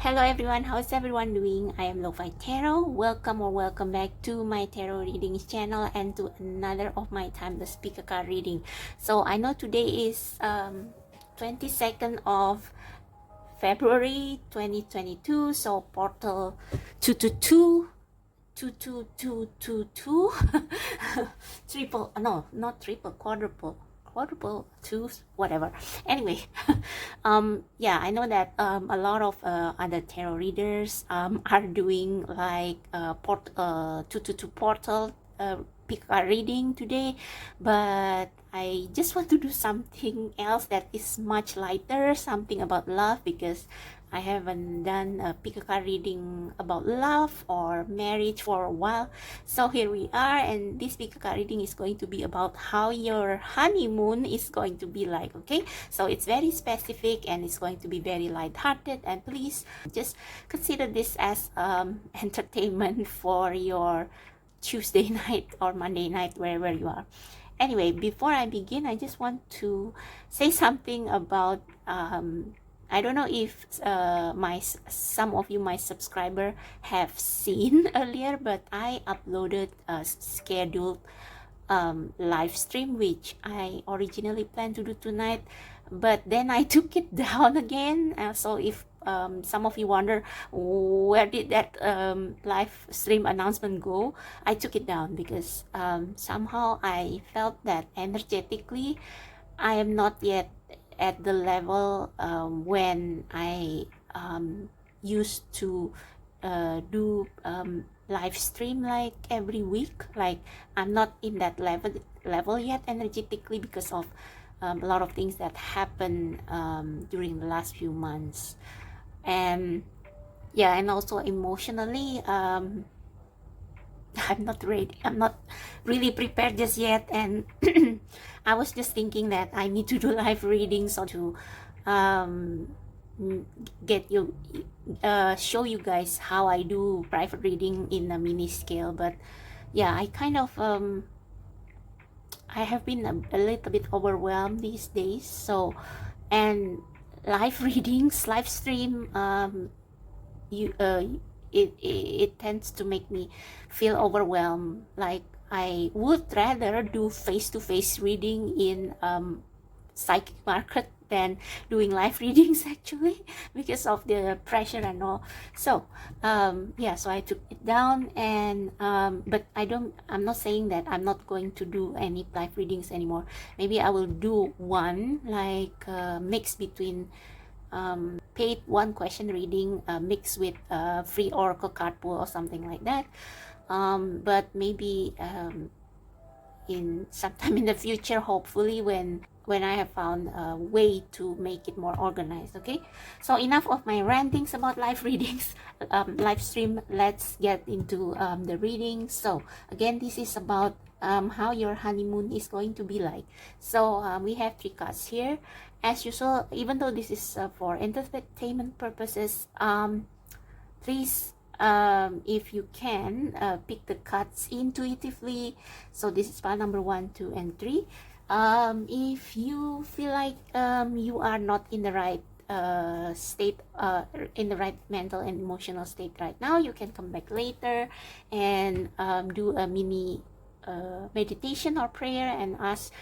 Hello everyone, how's everyone doing? I am Lo-Fi Tarot. Welcome back to my tarot readings channel and to another of my timeless pick a card reading. So I know today is 22nd of February 2022, so portal 222 22222 triple, no, not triple, quadruple two, whatever. Anyway, yeah, I know that a lot of other tarot readers are doing like 222 portal pick a reading today, but I just want to do something else that is much lighter, something about love, because I haven't done a pick a card reading about love or marriage for a while. So here we are, and this pick a card reading is going to be about how your honeymoon is going to be like, okay? So it's very specific and it's going to be very light-hearted, and please just consider this as entertainment for your Tuesday night or Monday night, wherever you are. Anyway, before I begin, I just want to say something about I don't know if some of you, my subscriber, have seen earlier, but I uploaded a scheduled live stream which I originally planned to do tonight, but then I took it down again. So if some of you wonder where did that live stream announcement go, I took it down because somehow I felt that energetically I am not yet at the level when I used to do live stream like every week. Like I'm not in that level yet energetically because of a lot of things that happened during the last few months, and yeah, and also emotionally I'm not ready. I'm not really prepared just yet, and I was just thinking that I need to do live readings or to get you show you guys how I do private reading in a mini scale. But yeah, I kind of I have been a little bit overwhelmed these days. So, and live readings, live stream, you it tends to make me feel overwhelmed. Like I would rather do face-to-face reading in psychic market than doing live readings actually, because of the pressure and all. So yeah, so I took it down, and but I'm not saying that I'm not going to do any live readings anymore. Maybe I will do one like mix between paid one question reading mixed with free oracle card pool or something like that, but maybe in sometime in the future, hopefully, when I have found a way to make it more organized. Okay, so enough of my rantings about live readings, live stream. Let's get into the reading. So again, this is about how your honeymoon is going to be like. So we have three cards here as usual. Even though this is for entertainment purposes, please if you can pick the cards intuitively. So this is pile number 1, 2, and 3. If you feel like you are not in the right state, in the right mental and emotional state right now, you can come back later and do a mini meditation or prayer and ask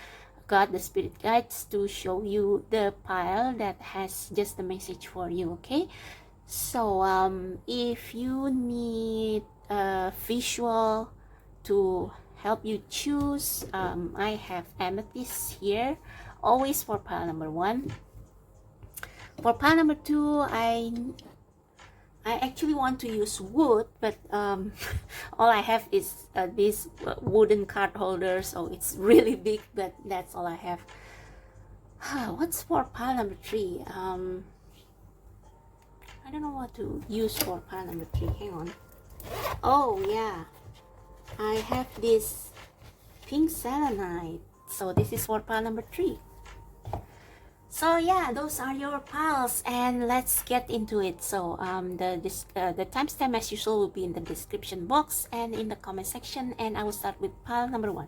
God, the spirit guides, to show you the pile that has just the message for you. Okay, so if you need a visual to help you choose, I have amethyst here, always for pile number 1. For pile number 2, I actually want to use wood, but all I have is this wooden card holder, so it's really big, but that's all I have. What's for pile number 3? I don't know what to use for pile number 3. Hang on. Oh yeah, I have this pink selenite, so this is for pile number 3. So yeah, those are your piles, and let's get into it. So the timestamp as usual will be in the description box and in the comment section, and I will start with pile number 1.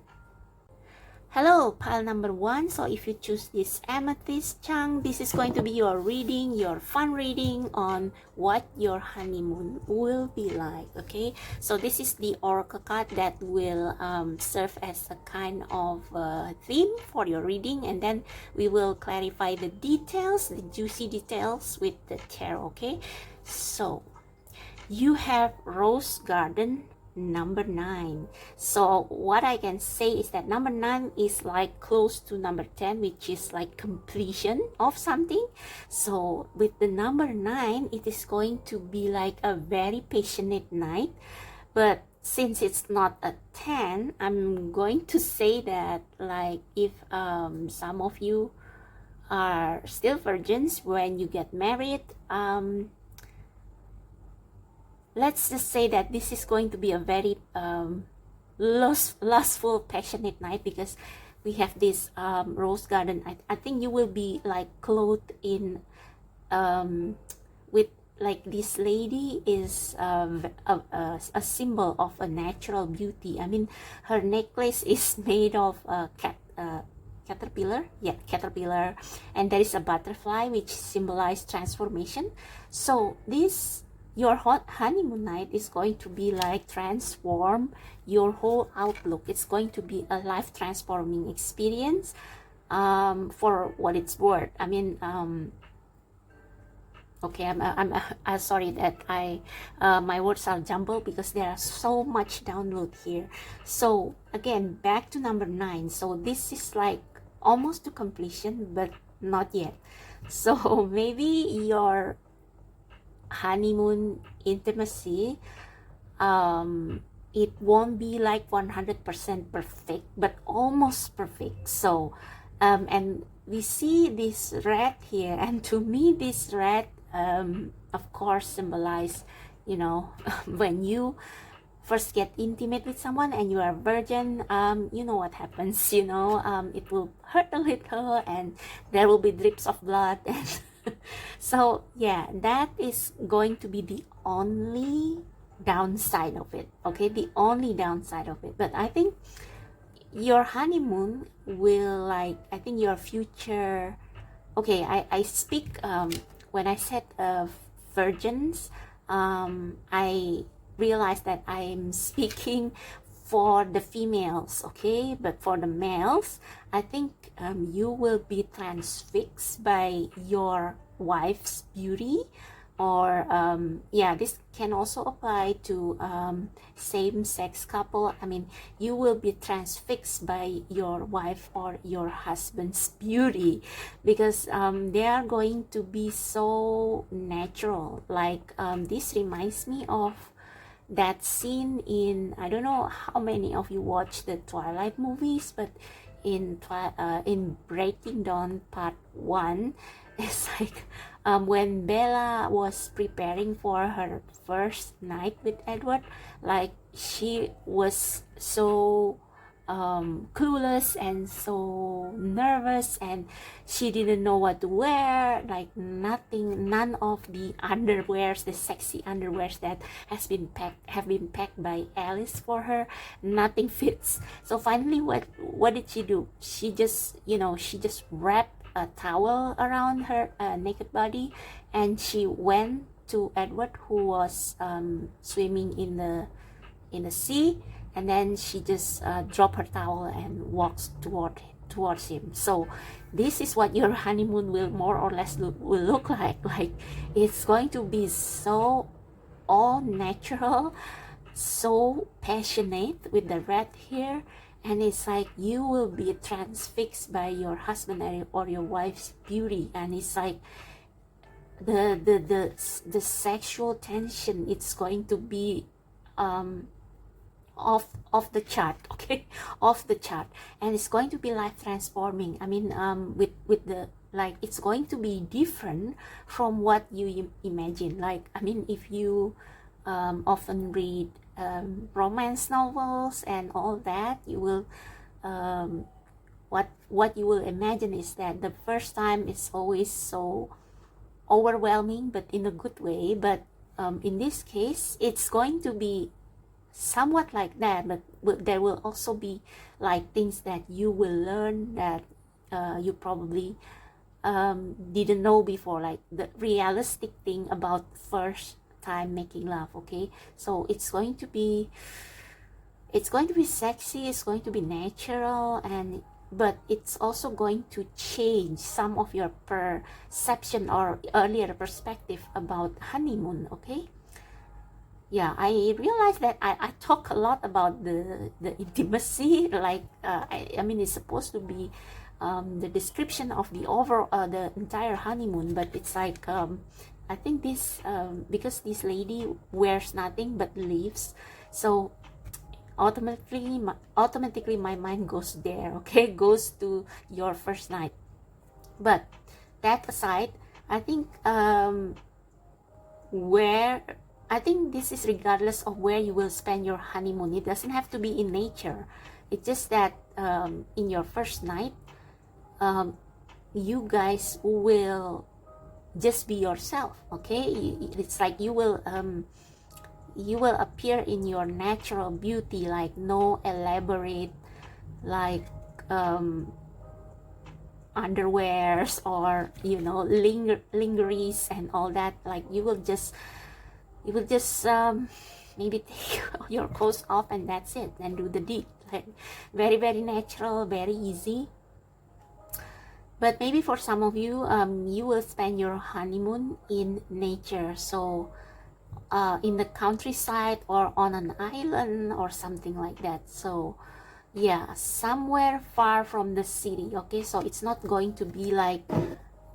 Hello, pile number 1. So if you choose this amethyst chunk, this is going to be your reading, your fun reading on what your honeymoon will be like. Okay, so this is the oracle card that will serve as a kind of theme for your reading, and then we will clarify the details, the juicy details with the tarot. Okay, so you have rose garden number 9. So what I can say is that number 9 is like close to number 10, which is like completion of something. So with the number 9, it is going to be like a very passionate night. But since it's not a 10, I'm going to say that like if some of you are still virgins when you get married, let's just say that this is going to be a very lustful, passionate night, because we have this rose garden. I think you will be like clothed in with like this lady is a symbol of a natural beauty. I mean, her necklace is made of caterpillar, caterpillar, and there is a butterfly which symbolizes transformation. So this your honeymoon night is going to be like transform your whole outlook. It's going to be a life transforming experience, for what it's worth. I mean, okay, I'm sorry that my words are jumbled because there are so much download here. So again, back to number 9. So this is like almost to completion, but not yet. So maybe your honeymoon intimacy, it won't be like 100% perfect, but almost perfect. So and we see this red here, and to me this red of course symbolize, you know, when you first get intimate with someone and you are a virgin, you know what happens, you know, it will hurt a little and there will be drips of blood and so yeah, that is going to be the only downside of it. Okay, the only downside of it. But I think your honeymoon will, like, I think your future, okay, I speak when I said virgins, I realized that I'm speaking for the females, okay, but for the males, I think you will be transfixed by your wife's beauty, or yeah, this can also apply to same-sex couple. I mean, you will be transfixed by your wife or your husband's beauty, because they are going to be so natural. Like this reminds me of that scene in, I don't know how many of you watch the Twilight movies, but in Breaking Dawn Part 1, it's like when Bella was preparing for her first night with Edward, like she was so clueless and so nervous, and she didn't know what to wear, like none of the underwears, the sexy underwears that have been packed by Alice for her, nothing fits. So finally, what did she do? She just, you know, she just wrapped a towel around her naked body, and she went to Edward, who was swimming in the sea, and then she just dropped her towel and walks towards him. So this is what your honeymoon will more or less will look like. Like, it's going to be so all natural, so passionate with the red hair, and it's like you will be transfixed by your husband or your wife's beauty, and it's like the sexual tension, it's going to be off the chart, okay, off the chart, and it's going to be life transforming. I mean, with the, like, it's going to be different from what you imagine. Like, I mean, if you often read romance novels and all that, you will what you will imagine is that the first time is always so overwhelming, but in a good way. But in this case, it's going to be somewhat like that, but there will also be like things that you will learn that you probably didn't know before, like the realistic thing about first time making love. Okay, so it's going to be sexy, it's going to be natural, and but it's also going to change some of your perception or earlier perspective about honeymoon. Okay, yeah, I realize that I talk a lot about the intimacy, like I mean, it's supposed to be the description of the entire honeymoon, but it's like I think this because this lady wears nothing but leaves, so automatically my mind goes there. Okay, goes to your first night. But that aside, I think where I think this is regardless of where you will spend your honeymoon. It doesn't have to be in nature. It's just that in your first night, you guys will just be yourself. Okay, it's like you will appear in your natural beauty, like no elaborate like underwears or lingeries and all that. Like you will just maybe take your clothes off and that's it, and do the deed, like very, very natural, very easy. But maybe for some of you, you will spend your honeymoon in nature, so in the countryside or on an island or something like that. So yeah, somewhere far from the city. Okay, so it's not going to be like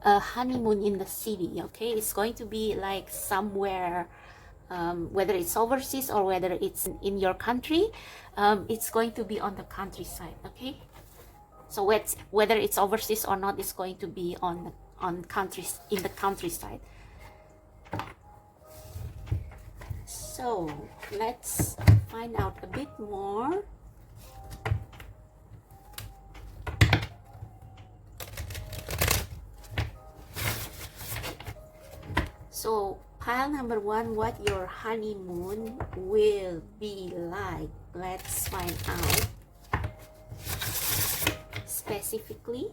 a honeymoon in the city. Okay, it's going to be like somewhere, whether it's overseas or whether it's in your country, it's going to be on the countryside. Okay, so whether it's overseas or not, it's going to be in the countryside. So let's find out a bit more. So pile number one, what your honeymoon will be like. Let's find out specifically.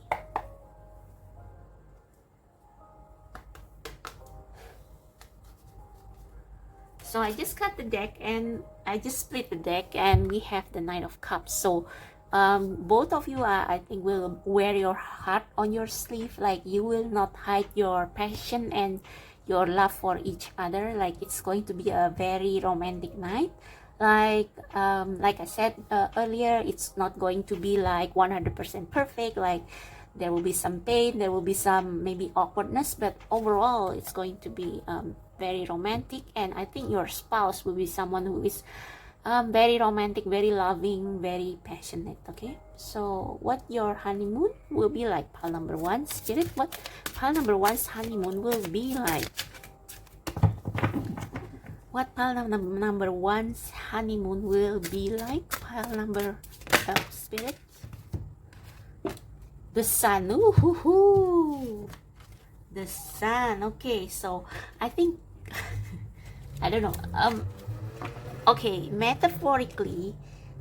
So I just cut the deck and I just split the deck, and we have the Knight of Cups. So both of you I think will wear your heart on your sleeve. Like you will not hide your passion and your love for each other. Like it's going to be a very romantic night. Like I said earlier, it's not going to be like 100% perfect. Like there will be some pain, there will be some maybe awkwardness, but overall it's going to be very romantic. And I think your spouse will be someone who is very romantic, very loving, very passionate. Okay, so what your honeymoon will be like, pile number one. Spirit, what pile number one's honeymoon will be like? What pile number one's honeymoon will be like? Pile number Spirit. The Sun. Ooh, the Sun. Okay, so I think I don't know. Okay, metaphorically,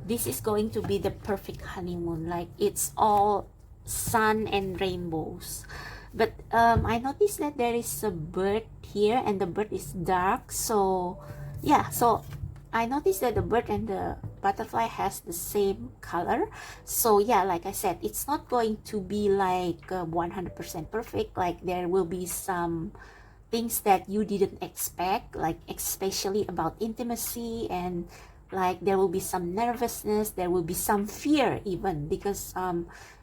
this is going to be the perfect honeymoon. Like it's all sun and rainbows. But I noticed that there is a bird here, and the bird is dark. So yeah, so I noticed that the bird and the butterfly has the same color. So yeah, like I said, it's not going to be like 100% perfect. Like there will be some things that you didn't expect, like especially about intimacy, and like there will be some nervousness, there will be some fear even, because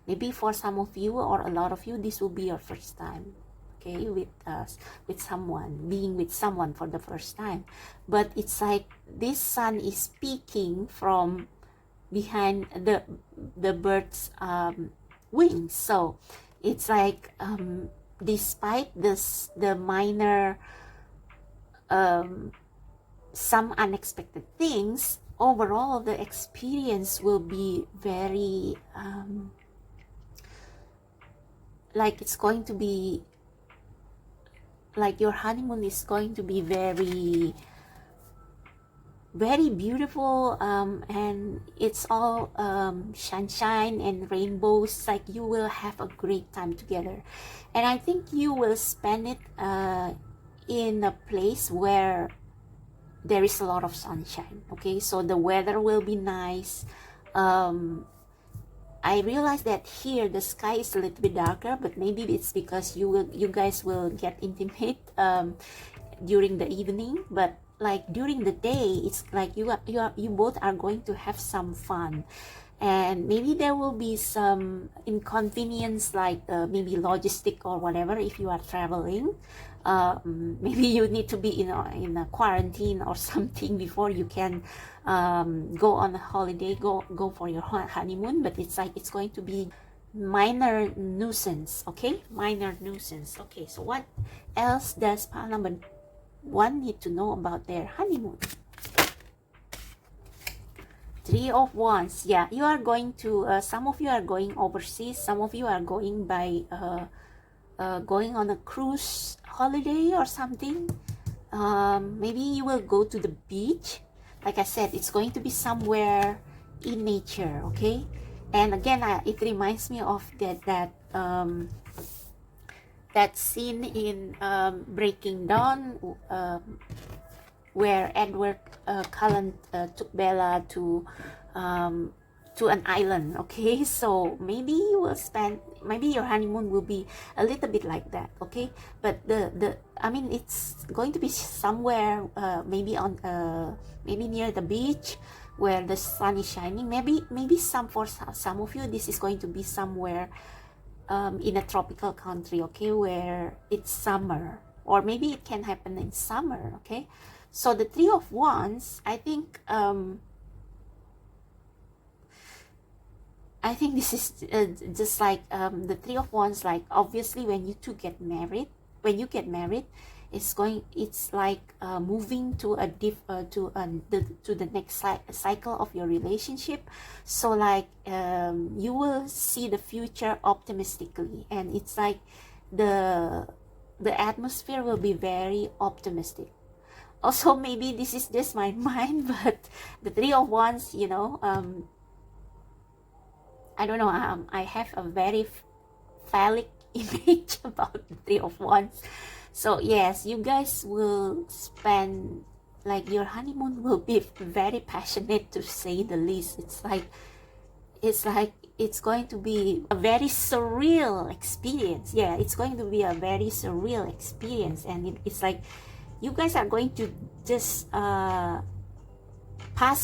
maybe for some of you or a lot of you, this will be your first time, okay, with someone, being with someone for the first time. But it's like this sun is peeking from behind the bird's wings. So it's like despite the minor some unexpected things, overall the experience will be very like it's going to be like your honeymoon is going to be very very beautiful, and it's all sunshine and rainbows. Like you will have a great time together, and I think you will spend it in a place where there is a lot of sunshine. Okay, so the weather will be nice. I realize that here the sky is a little bit darker, but maybe it's because you guys will get intimate during the evening. But like during the day, it's like you both are going to have some fun, and maybe there will be some inconvenience, like maybe logistic or whatever if you are traveling. Maybe you need to be in a quarantine or something before you can go on a holiday, go for your honeymoon. But it's like it's going to be minor nuisance. Okay, minor nuisance. Okay, so what else does pile number 1 need to know about their honeymoon? Three of Wands. Yeah, you are going to some of you are going overseas, some of you are going by going on a cruise holiday or something. Maybe you will go to the beach. Like I said, it's going to be somewhere in nature. Okay, and again, it reminds me of that scene in Breaking Dawn, where Edward Cullen took Bella to an island. Okay, so maybe you will maybe your honeymoon will be a little bit like that. Okay, but I mean, it's going to be somewhere maybe maybe near the beach where the sun is shining. Maybe for some of you this is going to be somewhere in a tropical country. Okay, where it's summer, or maybe it can happen in summer. Okay, so the Three of Wands, I think this is just like the Three of Wands. Like obviously, when you two get married, it's like moving to the next cycle of your relationship. So like you will see the future optimistically, and it's like the atmosphere will be very optimistic. Also, maybe this is just my mind, but the Three of Wands, you know, I don't know, I have a very phallic image about the Three of Wands. So yes, you guys will spend, like, your honeymoon will be very passionate, to say the least. It's like it's going to be a very surreal experience. Yeah, it's going to be a very surreal experience, and it's like you guys are going to just pass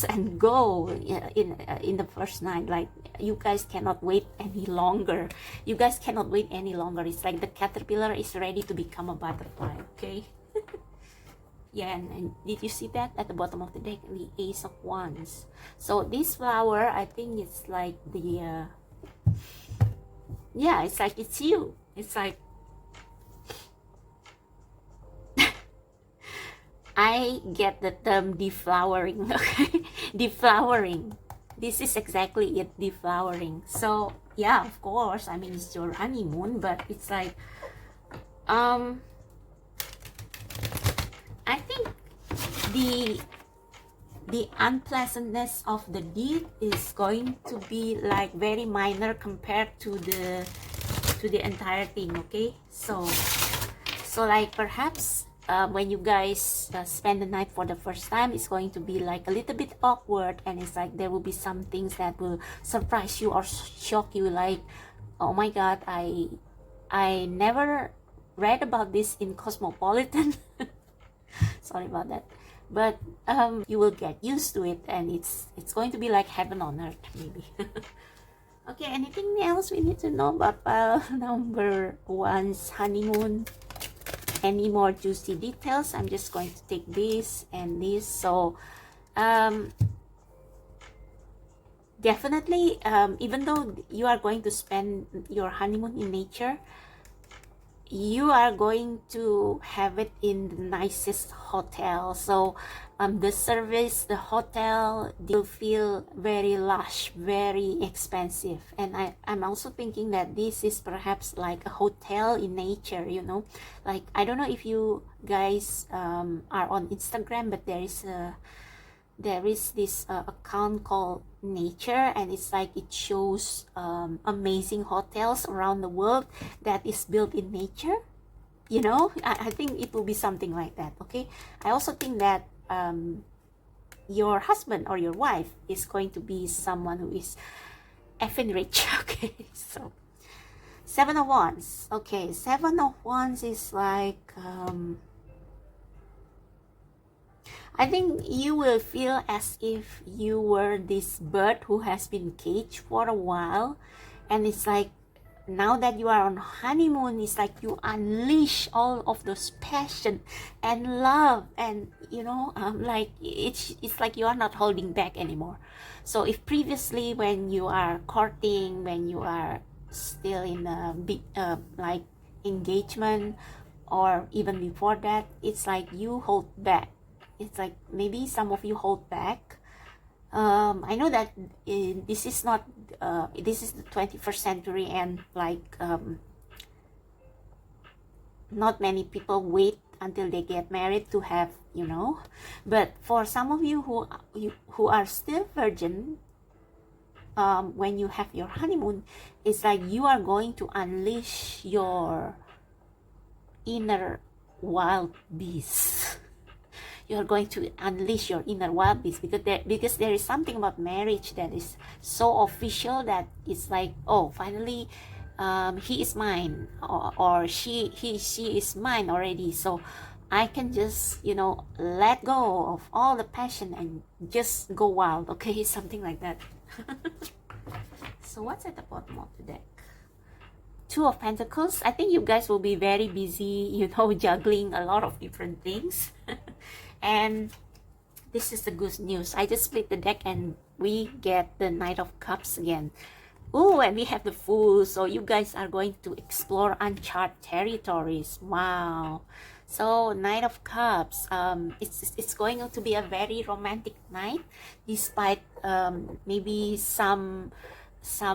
and go in the first night. Like you guys cannot wait any longer. It's like the caterpillar is ready to become a butterfly. Okay. Yeah, and did you see that at the bottom of the deck, the Ace of Wands? So this flower, I think it's like the yeah, it's like it's you. It's like I get the term deflowering. Okay, deflowering. This is exactly it, deflowering. So yeah, of course, I mean, it's your honeymoon, but it's like I think the unpleasantness of the deed is going to be like very minor compared to the entire thing. Okay, so like perhaps when you guys spend the night for the first time, it's going to be like a little bit awkward, and it's like there will be some things that will surprise you or shock you, like, oh my god, I never read about this in Cosmopolitan. Sorry about that, but you will get used to it, and it's going to be like heaven on earth, maybe. Okay, anything else we need to know about number 1's honeymoon? Any more juicy details? I'm just going to take this and this. So definitely, even though you are going to spend your honeymoon in nature, you are going to have it in the nicest hotel. So the service, the hotel, will feel very lush, very expensive. And I'm also thinking that this is perhaps like a hotel in nature, you know. Like, I don't know if you guys are on Instagram, but there is there is this account called Nature, and it's like it shows amazing hotels around the world that is built in nature. You know, I think it will be something like that. Okay, I also think that your husband or your wife is going to be someone who is effing rich. Okay, so Seven of Wands. Okay, Seven of Wands is like I think you will feel as if you were this bird who has been caged for a while, and it's like now that you are on honeymoon, it's like you unleash all of those passion and love, and you know, like it's like you are not holding back anymore. So if previously when you are courting, when you are still in a big like engagement, or even before that, it's like you hold back. It's like maybe some of you hold back. I know that this is not this is the 21st century, and like not many people wait until they get married to have, you know. But for some of you who are still virgin, when you have your honeymoon, it's like you are going to unleash your inner wild beast. You're going to unleash your inner wild beast, because there is something about marriage that is so official that it's like, oh, finally he is mine, or she is mine already, so I can just, you know, let go of all the passion and just go wild. Okay, something like that. So what's at the bottom of the deck? Two of Pentacles. I think you guys will be very busy, you know, juggling a lot of different things. And this is the good news. I just split the deck and we get the Knight of Cups again. Oh, and we have the Fool. So you guys are going to explore uncharted territories. Wow. So Knight of Cups, it's going to be a very romantic night, despite maybe some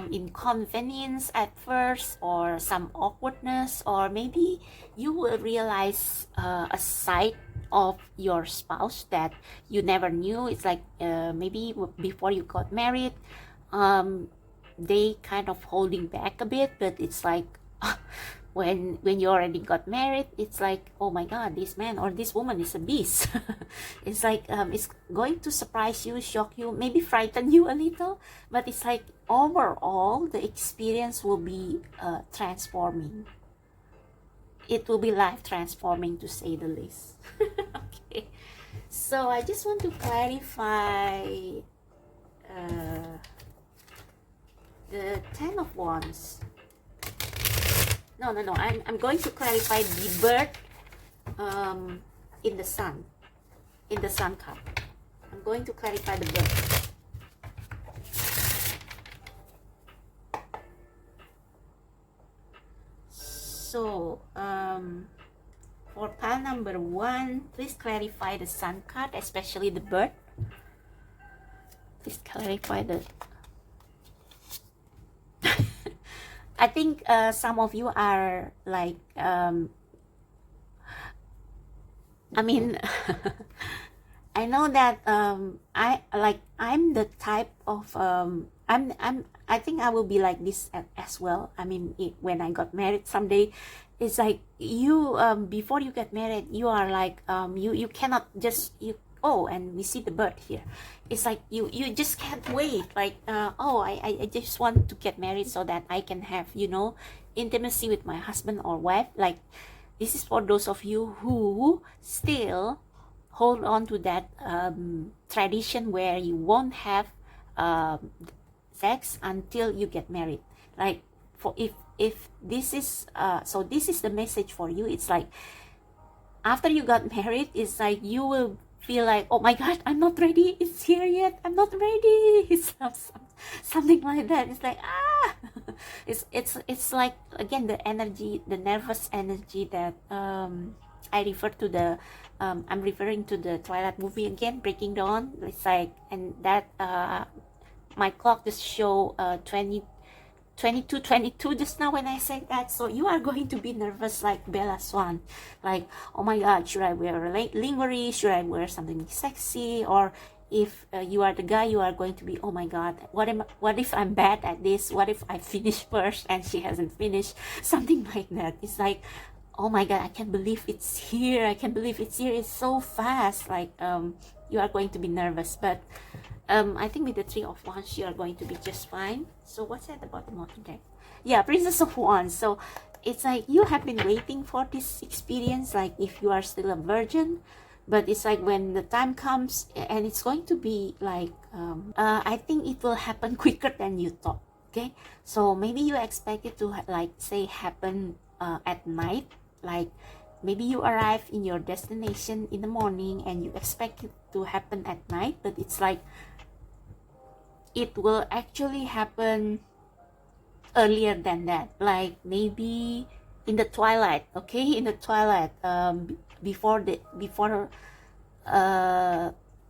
inconvenience at first, or some awkwardness, or maybe you will realize a side of your spouse that you never knew. It's like maybe before you got married, they kind of holding back a bit, but it's like when you already got married, it's like, oh my god, this man or this woman is a beast. It's like it's going to surprise you, shock you, maybe frighten you a little, but it's like overall the experience will be transforming. It will be life transforming, to say the least. Okay, so I just want to clarify the Ten of Wands. No, I'm going to clarify the bird in the sun card. I'm going to clarify the bird. So for pile number 1, please clarify the sun card, especially the bird. Please clarify the I think some of you are like I mean I know that I'm the type of I think I will be like this as well. I mean, when I got married someday, it's like you before you get married, you are like you cannot just oh, and we see the bird here. It's like you just can't wait, like oh, I just want to get married so that I can have, you know, intimacy with my husband or wife. Like, this is for those of you who still hold on to that tradition where you won't have sex until you get married. Like, for if this is so this is the message for you. It's like after you got married, it's like you will feel like, oh my god, I'm not ready, it's here yet, I'm not ready. It's something like that. It's like it's like, again, the energy, the nervous energy that I refer to the I'm referring to the Twilight movie again, Breaking Dawn. It's like, and that my clock just show 22 just now when I said that. So you are going to be nervous like Bella Swan, like, oh my god, should I wear lingerie, should I wear something sexy, or if you are the guy, you are going to be, oh my god, what if I'm bad at this, what if I finish first and she hasn't finished, something like that. It's like, oh my god, I can't believe it's here, I can't believe it's here, it's so fast. Like you are going to be nervous. But I think with the Three of Wands, you are going to be just fine. So what's at the bottom of the deck? Yeah, Princess of Wands. So it's like you have been waiting for this experience, like if you are still a virgin, but it's like when the time comes, and it's going to be like I think it will happen quicker than you thought. Okay, so maybe you expect it to like say happen at night, like maybe you arrive in your destination in the morning and you expect it to happen at night, but it's like it will actually happen earlier than that, like maybe in the twilight. Okay, in the twilight, before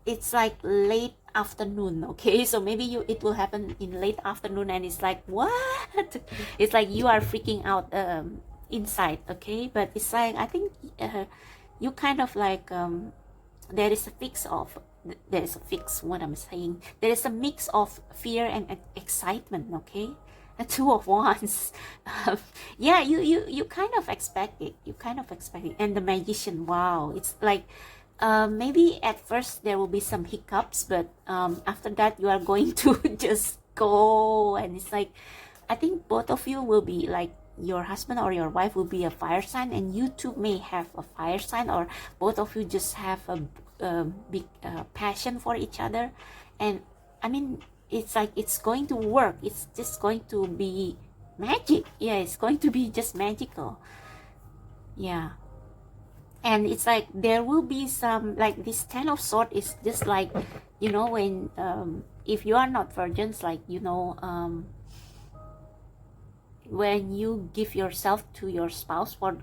it's like late afternoon. Okay, so maybe it will happen in late afternoon, and it's like, what? It's like you are freaking out inside. Okay, but it's like, I think you kind of like there is a what I'm saying, there is a mix of fear and excitement. Okay, a Two of Wands. Yeah, you kind of expect it, and the Magician. Wow, it's like maybe at first there will be some hiccups, but after that you are going to just go. And it's like, I think both of you will be like, your husband or your wife will be a fire sign, and you two may have a fire sign, or both of you just have a big passion for each other. And I mean, it's like it's going to work, it's just going to be magic. Yeah, it's going to be just magical. Yeah, and it's like there will be some, like this Ten of Swords is just like, you know, when if you are not virgins, like, you know, when you give yourself to your spouse or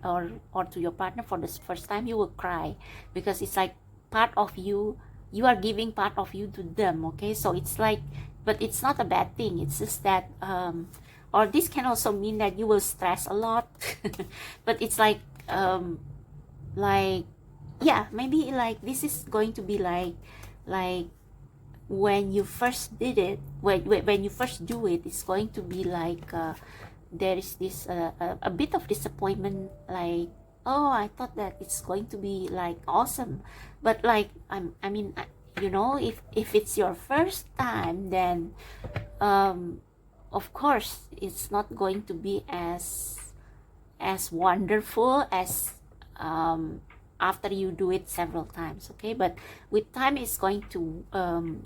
to your partner for the first time, you will cry, because it's like part of you, you are giving part of you to them. Okay, so it's like, but it's not a bad thing, it's just that or this can also mean that you will stress a lot. But it's like yeah, maybe like this is going to be like when you first did it, when you first do it, it's going to be like there is this a bit of disappointment, like, oh, I thought that it's going to be like awesome, but like I mean, you know, if it's your first time, then of course it's not going to be as wonderful as after you do it several times. Okay, but with time it's going to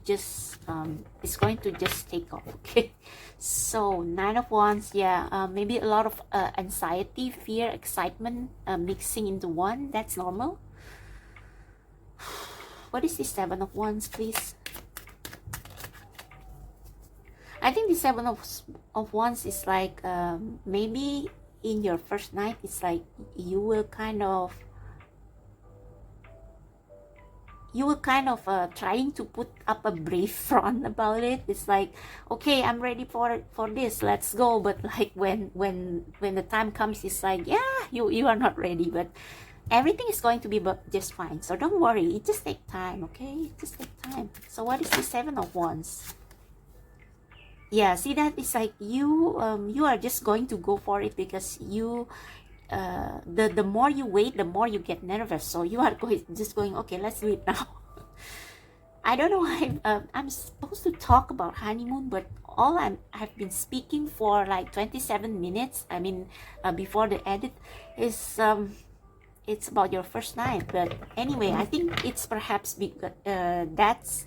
just take off. Okay, so Nine of Wands. Yeah, maybe a lot of anxiety, fear, excitement mixing into one. That's normal. What is the Seven of Wands, please? I think the Seven of Wands is like maybe in your first night, it's like you will kind of trying to put up a brave front about it. It's like, okay, I'm ready for this, let's go. But like when the time comes, it's like, yeah, you are not ready, but everything is going to be just fine. So don't worry, it just takes time. Okay, it just takes time. So what is the Seven of Wands? Yeah, see that? It's like you are just going to go for it, because you the more you wait, the more you get nervous. So you are just going, okay, let's do it now. I don't know why I'm supposed to talk about honeymoon, but I've been speaking for like 27 minutes. I mean, before the edit is it's about your first night. But anyway, I think it's perhaps because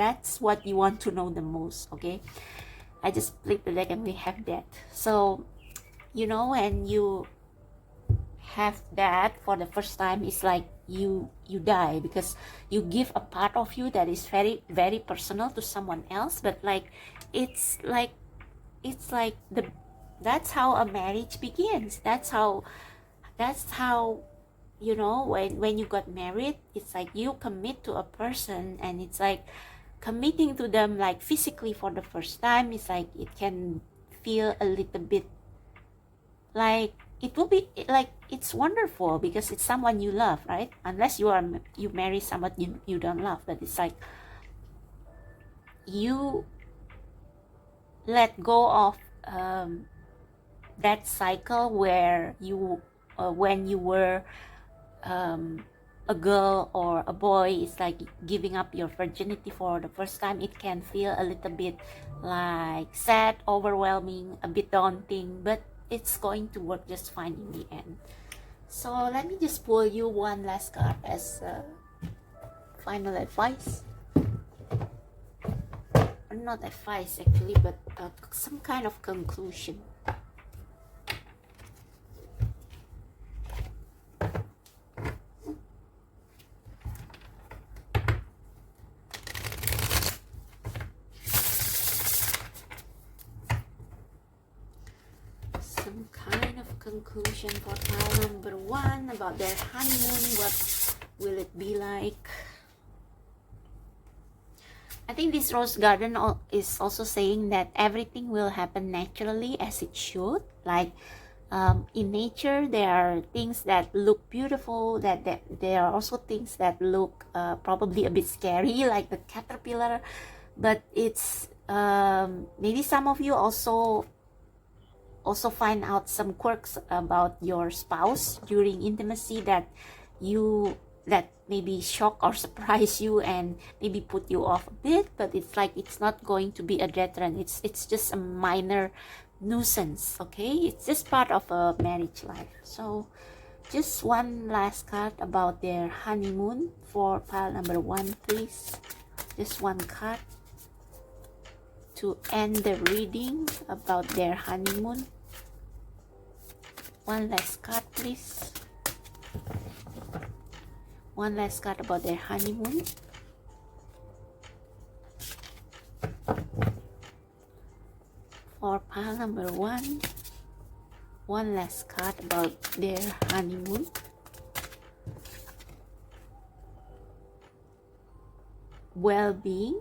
that's what you want to know the most. Okay, I just flipped the deck and we have that. So, you know, when you have that for the first time, it's like you die, because you give a part of you that is very, very personal to someone else. But like it's like that's how a marriage begins. That's how you know, when you got married, it's like you commit to a person, and it's like committing to them like physically for the first time. It's like it can feel a little bit like it will be like it's wonderful because it's someone you love, right? Unless you marry someone you don't love. But it's like you let go of that cycle where you when you were a girl or a boy, it's like giving up your virginity for the first time. It can feel a little bit like sad, overwhelming, a bit daunting, but it's going to work just fine in the end. So let me just pull you one last card as final advice. Or not advice actually, but some kind of conclusion. Some kind of conclusion for pile number 1 about their honeymoon. What will it be like? I think this rose garden is also saying that everything will happen naturally as it should. Like in nature, there are things that look beautiful, that there are also things that look probably a bit scary, like the caterpillar. But it's maybe some of you also find out some quirks about your spouse during intimacy that maybe shock or surprise you and maybe put you off a bit, but it's like it's not going to be a deterrent. It's just a minor nuisance, okay? It's just part of a marriage life. So just one last card about their honeymoon for pile number 1, please. Just one card to end the reading about their honeymoon. One last card, please. One last card about their honeymoon. For pile number 1, one last card about their honeymoon. Well-being.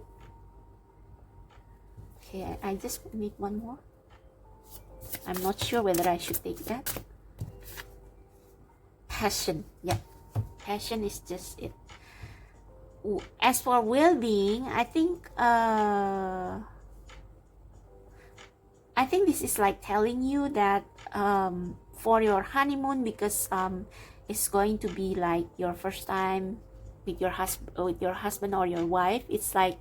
Okay, I just need one more. I'm not sure whether I should take that. Passion. Yeah. Passion is just it. As for well-being, I think this is like telling you that for your honeymoon, because it's going to be like your first time with your husband or your wife, it's like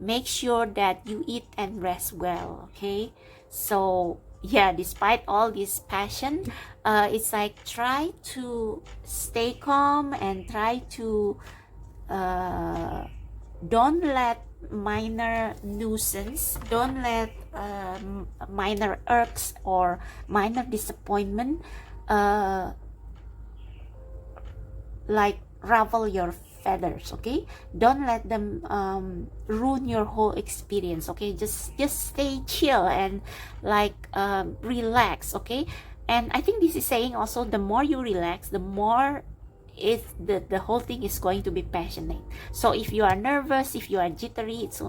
make sure that you eat and rest well, okay? So yeah, despite all this passion, it's like try to stay calm and try to don't let minor nuisance, don't let minor irks or minor disappointment like ruffle your feathers, okay? Don't let them ruin your whole experience, okay? Just stay chill and like relax, okay? And I think this is saying also, the more you relax, the more the whole thing is going to be passionate. So if you are nervous, if you are jittery, it's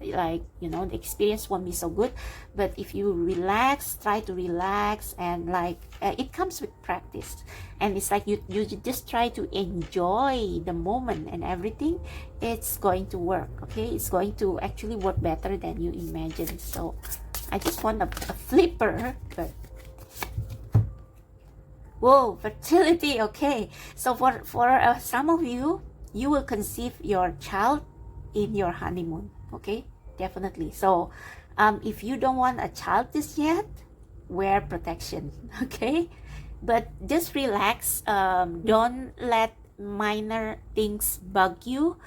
like, you know, the experience won't be so good. But if you relax, try to relax, and like it comes with practice, and it's like you just try to enjoy the moment and everything, it's going to work, okay? It's going to actually work better than you imagine. So I just want a flipper, but whoa, fertility. Okay, so for some of you, you will conceive your child in your honeymoon, okay? Definitely. So if you don't want a child just yet, wear protection, okay? But just relax. Don't let minor things bug you.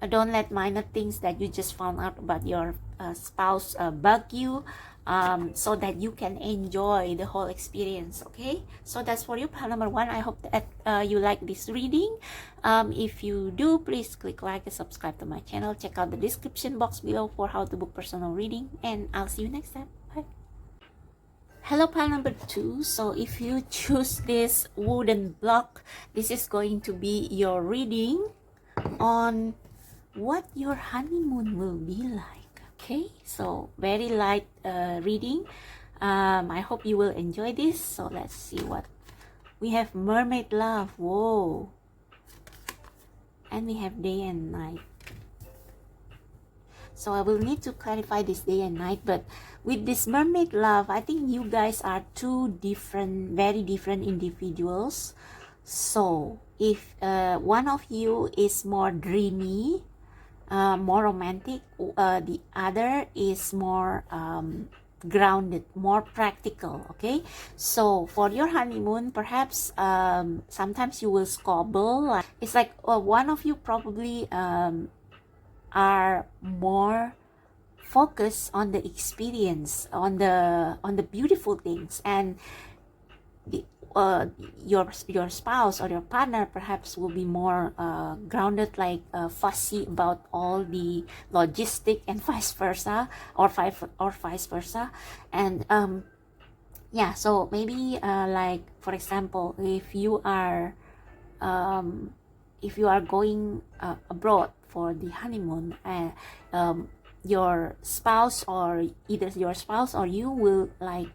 Don't let minor things that you just found out about your spouse bug you, so that you can enjoy the whole experience, okay? So that's for you, pile number 1. I hope that you like this reading. If you do, please click like and subscribe to my channel. Check out the description box below for how to book personal reading, and I'll see you next time. Bye. Hello, pile number 2. So if you choose this wooden block, this is going to be your reading on what your honeymoon will be like. Okay, so very light reading. I hope you will enjoy this. So let's see what we have. Mermaid love. Whoa. And we have day and night. So I will need to clarify this day and night. But with this mermaid love, I think you guys are two different, very different individuals. So if one of you is more dreamy, more romantic, the other is more grounded, more practical. Okay, so for your honeymoon, perhaps sometimes you will squabble. It's like one of you probably are more focused on the experience, on the beautiful things, and the your spouse or your partner perhaps will be more grounded, like fussy about all the logistic and vice versa, or vice versa. And yeah, so maybe like for example, if you are going abroad for the honeymoon, your spouse, or either your spouse or you, will like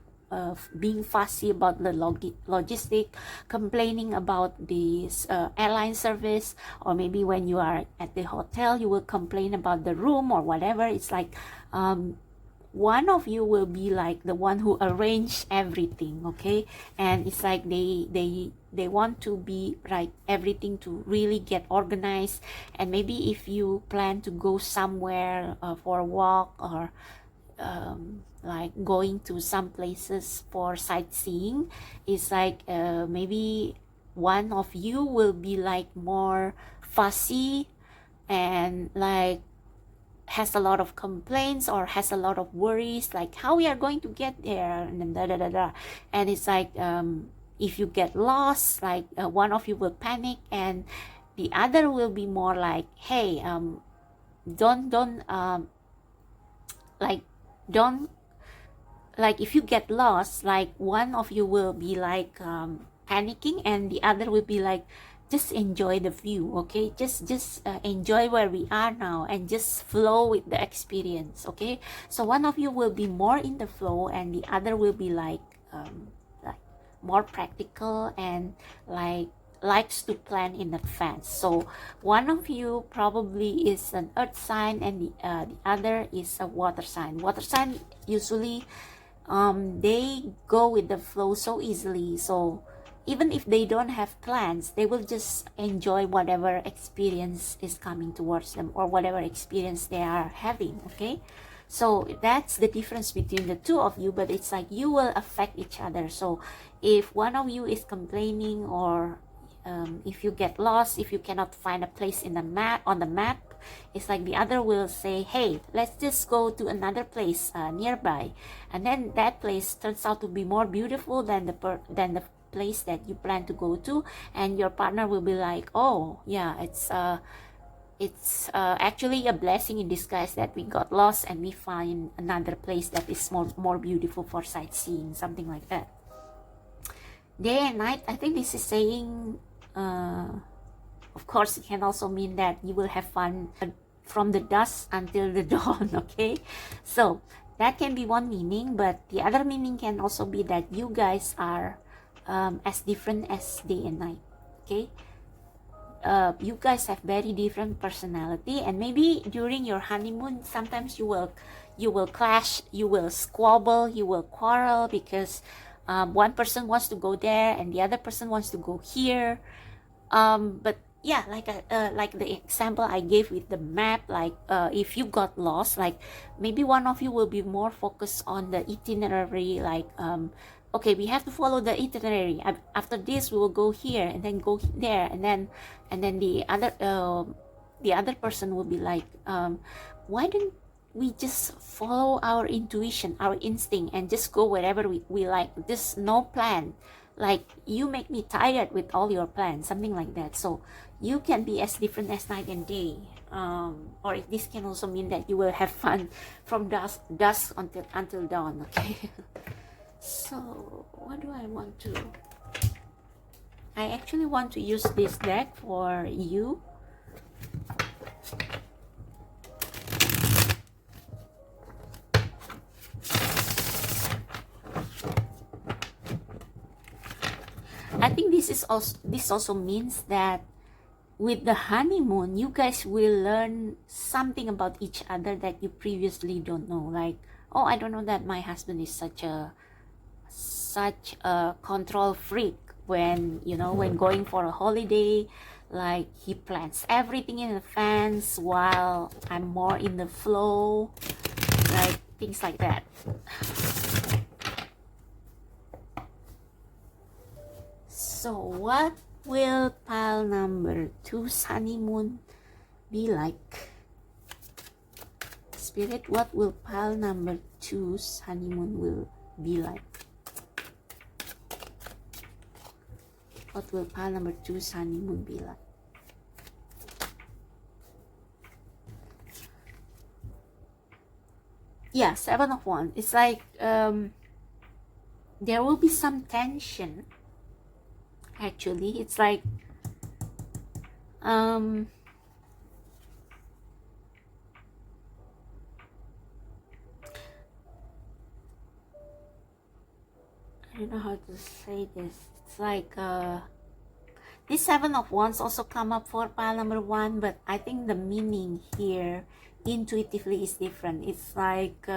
being fussy about the logistic, complaining about this airline service, or maybe when you are at the hotel, you will complain about the room or whatever. It's like one of you will be like the one who arranged everything, okay? And it's like they want to be right, everything to really get organized. And maybe if you plan to go somewhere for a walk, or like going to some places for sightseeing, it's like maybe one of you will be like more fussy, and like has a lot of complaints or has a lot of worries, like how we are going to get there, and then and it's like if you get lost, like one of you will panic, and the other will be more like, hey, don't like don't like if you get lost, like one of you will be like panicking, and the other will be like, just enjoy the view, okay? Just enjoy where we are now, and just flow with the experience, okay? So one of you will be more in the flow, and the other will be like more practical, and like likes to plan in advance. So one of you probably is an earth sign, and the other is a water sign. Water sign usually they go with the flow so easily, so even if they don't have plans, they will just enjoy whatever experience is coming towards them, or whatever experience they are having, okay? So that's the difference between the two of you, but it's like you will affect each other. So if one of you is complaining, or if you get lost, if you cannot find a place in the map, on the map, it's like the other will say, hey, let's just go to another place nearby, and then that place turns out to be more beautiful than the place that you plan to go to, and your partner will be like, oh yeah, it's actually a blessing in disguise that we got lost and we find another place that is more beautiful for sightseeing, something like that. Day and night, I think this is saying of course it can also mean that you will have fun from the dusk until the dawn, okay? So that can be one meaning, but the other meaning can also be that you guys are as different as day and night, okay? You guys have very different personality, and maybe during your honeymoon sometimes you will clash, you will squabble, you will quarrel, because one person wants to go there and the other person wants to go here. But yeah, like the example I gave with the map, like if you got lost, like maybe one of you will be more focused on the itinerary, like okay, we have to follow the itinerary. After this, we will go here and then go there, and then the other person will be like, why don't we just follow our intuition, our instinct, and just go wherever we like? Just no plan. Like, you make me tired with all your plans, something like that. So you can be as different as night and day. Or this can also mean that you will have fun from dusk until dawn, okay? So what do I want to, I actually want to use this deck for you. I think this also means that with the honeymoon, you guys will learn something about each other that you previously don't know. Like, oh, I don't know that my husband is such a control freak. When, you know, when going for a holiday, like he plans everything in advance while I'm more in the flow, like things like that. So what will pile number 2's honeymoon be like? Spirit, what will pile number 2's honeymoon will be like? What will pile number 2's honeymoon be like? Yeah, 7 of Wands. It's like there will be some tension. Actually, it's like I don't know how to say this. It's like this 7 of Wands also come up for pile number 1, but I think the meaning here intuitively is different. It's like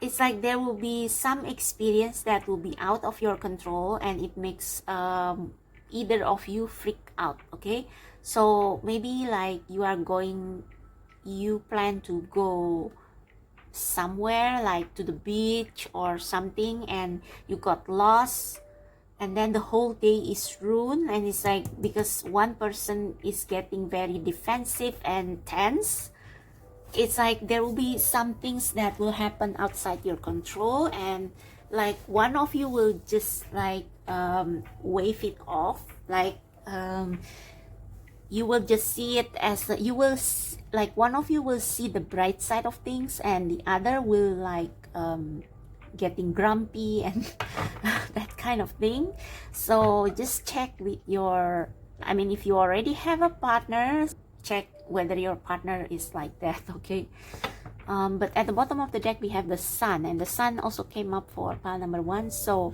it's like there will be some experience that will be out of your control, and it makes either of you freak out. Okay, so maybe like you plan to go somewhere, like to the beach or something, and you got lost, and then the whole day is ruined. And it's like because one person is getting very defensive and tense, it's like there will be some things that will happen outside your control, and like one of you will just like wave it off, like you will just see it as like one of you will see the bright side of things, and the other will like getting grumpy and that kind of thing. So just check with your, I mean, if you already have a partner, check whether your partner is like that. Okay, but at the bottom of the deck we have the Sun, and the Sun also came up for pile number 1. So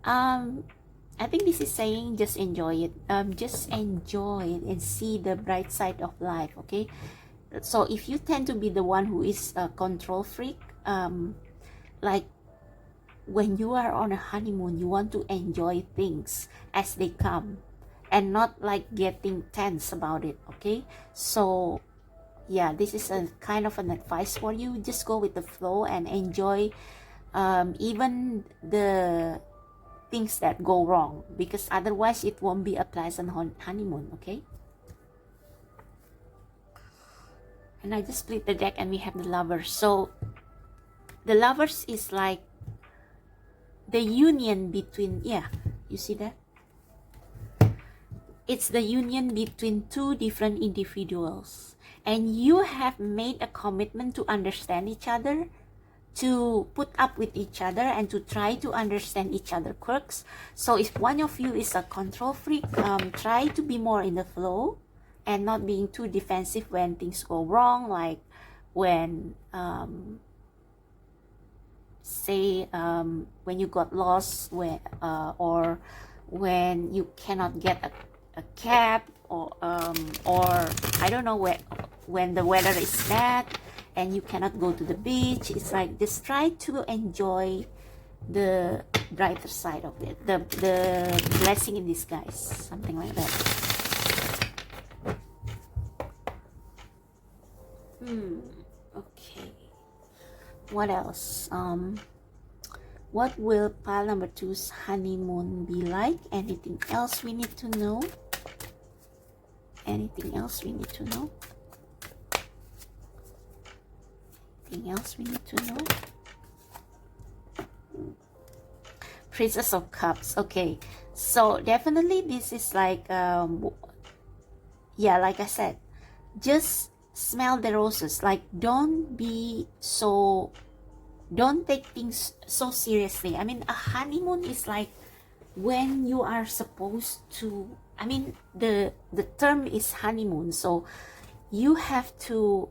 I think this is saying just enjoy it, just enjoy it and see the bright side of life. Okay, so if you tend to be the one who is a control freak, like when you are on a honeymoon, you want to enjoy things as they come and not like getting tense about it. Okay, so yeah, this is a kind of an advice for you. Just go with the flow and enjoy even the things that go wrong, because otherwise it won't be a pleasant honeymoon. Okay, and I just split the deck and we have the Lovers. So the Lovers is like the union between, yeah, you see that? It's the union between two different individuals, and you have made a commitment to understand each other, to put up with each other, and to try to understand each other's quirks. So if one of you is a control freak, try to be more in the flow and not being too defensive when things go wrong, like when say when you got lost, or when you cannot get a cab, or I don't know, when the weather is bad and you cannot go to the beach. It's like just try to enjoy the brighter side of it, the blessing in disguise, something like that. Okay, what else? What will pile number 2's honeymoon be like? Anything else we need to know? Anything else we need to know? Anything else we need to know? Princess of Cups. Okay, so definitely this is like yeah, like I said, just smell the roses. Like don't take things so seriously. I mean, a honeymoon is like when you are supposed to, I mean, the term is honeymoon, so you have to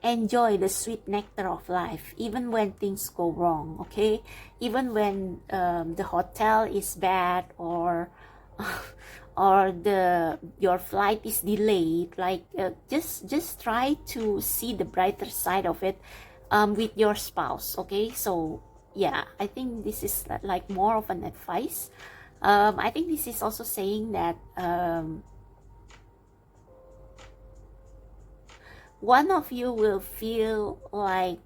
enjoy the sweet nectar of life, even when things go wrong, okay? Even when the hotel is bad, or or your flight is delayed, like just try to see the brighter side of it with your spouse, okay? So yeah, I think this is like more of an advice. I think this is also saying that one of you will feel like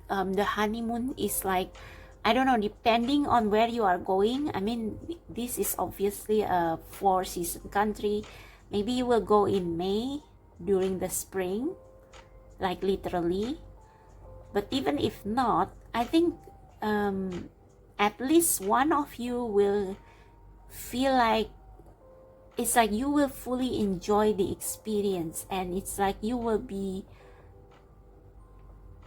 the honeymoon is like, I don't know, depending on where you are going. I mean, this is obviously a 4-season country. Maybe you will go in May during the spring, like literally. But even if not, I think at least one of you will feel like, it's like you will fully enjoy the experience, and it's like you will be,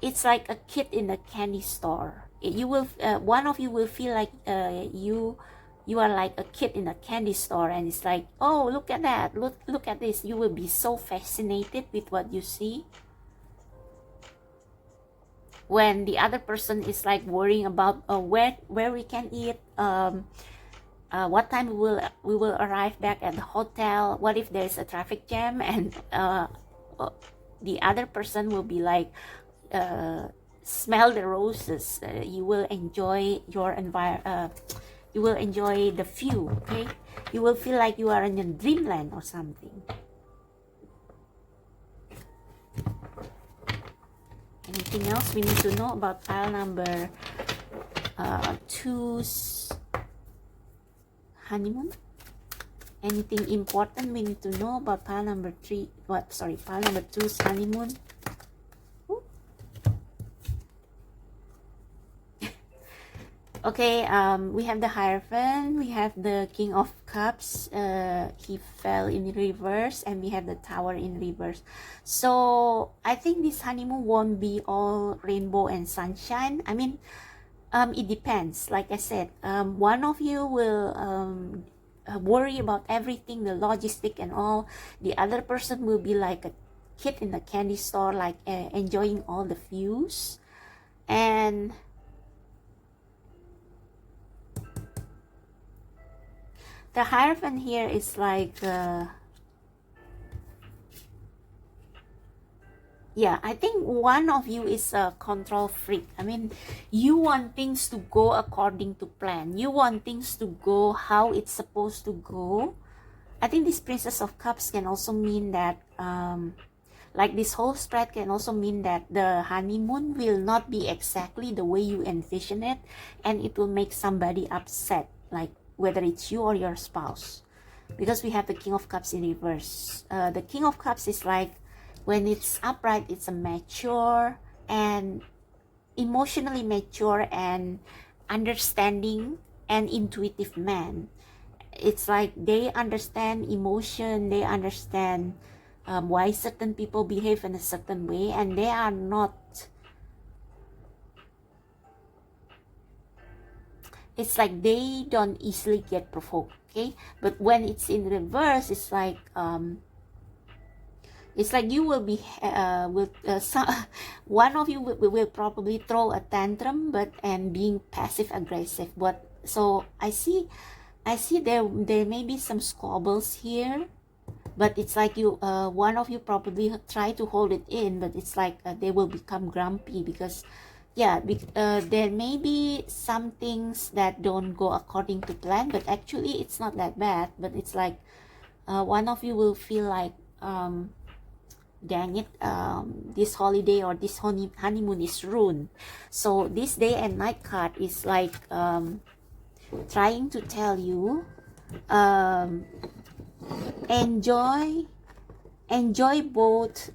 it's like a kid in a candy store. You will one of you will feel like you are like a kid in a candy store, and it's like, oh, look at that, look at this. You will be so fascinated with what you see, when the other person is like worrying about where we can eat, what time we will arrive back at the hotel, what if there's a traffic jam, and the other person will be like, smell the roses. You will enjoy your you will enjoy the view, okay? You will feel like you are in a dreamland or something. Anything else we need to know about pile number 2's honeymoon? Anything important we need to know about pile number 2's honeymoon? Okay, we have the Hierophant, we have the King of Cups, he fell in reverse, and we have the Tower in reverse. So I think this honeymoon won't be all rainbow and sunshine. I mean, it depends. Like I said, one of you will worry about everything, the logistic and all. The other person will be like a kid in a candy store, like enjoying all the views. And the Hierophant here is like, yeah, I think one of you is a control freak. I mean, you want things to go according to plan. You want things to go how it's supposed to go. I think this Princess of Cups can also mean that, like this whole spread can also mean that the honeymoon will not be exactly the way you envision it, and it will make somebody upset, like whether it's you or your spouse, because we have the King of Cups in reverse. The King of Cups is like, when it's upright, it's a mature and emotionally mature and understanding and intuitive man. It's like they understand emotion, they understand why certain people behave in a certain way, and they are not, it's like they don't easily get provoked, okay? But when it's in reverse, it's like you will be one of you will probably throw a tantrum, and being passive aggressive. But so I see there may be some squabbles here, but it's like you one of you probably try to hold it in, but it's like they will become grumpy because, yeah, there may be some things that don't go according to plan, but actually it's not that bad. But it's like one of you will feel like, dang it, this holiday or this honeymoon is ruined. So this day and night card is like trying to tell you, enjoy both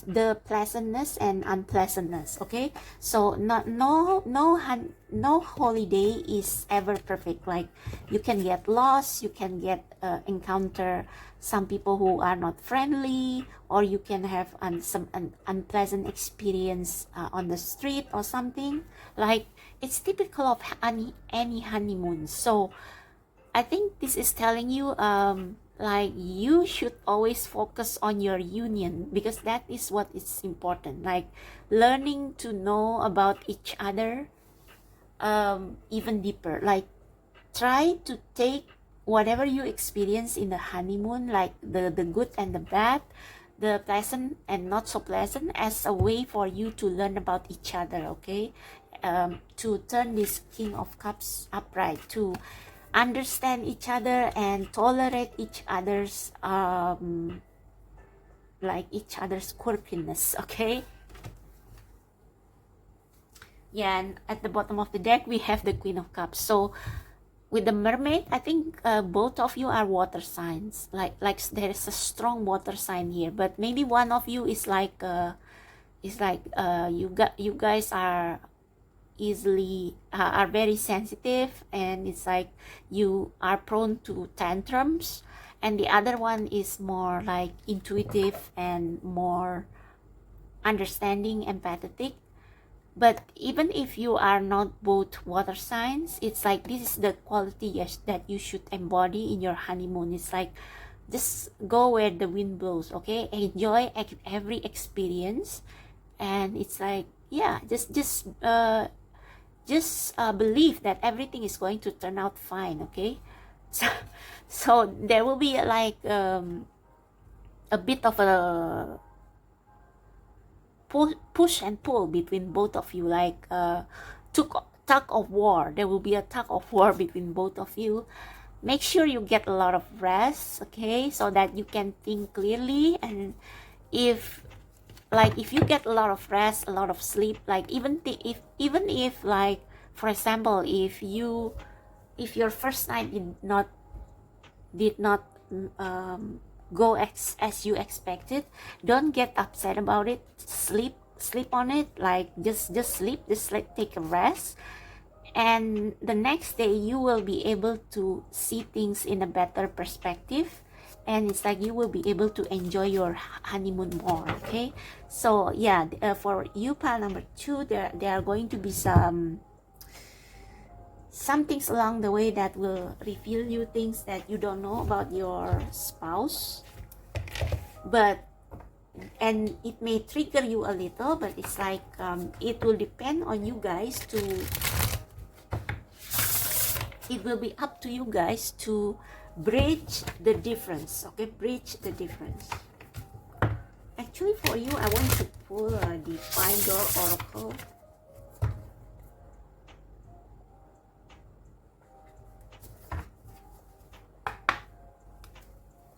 the pleasantness and unpleasantness, okay? So no holiday is ever perfect. Like, you can get lost, you can get encounter some people who are not friendly, or you can have some unpleasant experience on the street or something. Like, it's typical of any honeymoon. So I think this is telling you like you should always focus on your union, because that is what is important, like learning to know about each other even deeper. Like try to take whatever you experience in the honeymoon, like the good and the bad, the pleasant and not so pleasant, as a way for you to learn about each other, okay? To turn this King of Cups upright, to understand each other and tolerate each other's like each other's quirkiness, okay? Yeah, and at the bottom of the deck we have the Queen of Cups. So with the Mermaid, I think both of you are water signs. Like there is a strong water sign here, but maybe one of you is like you guys are easily are very sensitive, and it's like you are prone to tantrums, and the other one is more like intuitive and more understanding, empathetic. But even if you are not both water signs, it's like this is the quality, yes, that you should embody in your honeymoon. It's like just go where the wind blows, okay? Enjoy every experience, and it's like, yeah, just believe that everything is going to turn out fine, okay? So there will be like a bit of a push and pull between both of you, like tug of war. There will be a tug of war between both of you. Make sure you get a lot of rest, okay, so that you can think clearly. And if you get a lot of rest, a lot of sleep, like even if like, for example, if your first night did not go as you expected, don't get upset about it. Sleep on it, like just sleep, just like take a rest, and the next day you will be able to see things in a better perspective, and it's like you will be able to enjoy your honeymoon more, okay? So yeah, for you, pile number 2, there are going to be some things along the way that will reveal you things that you don't know about your spouse, and it may trigger you a little, but it's like it will depend on you guys to, it will be up to you guys to bridge the difference, okay? Bridge the difference. Actually, for you, I want to pull the Fine Door Oracle.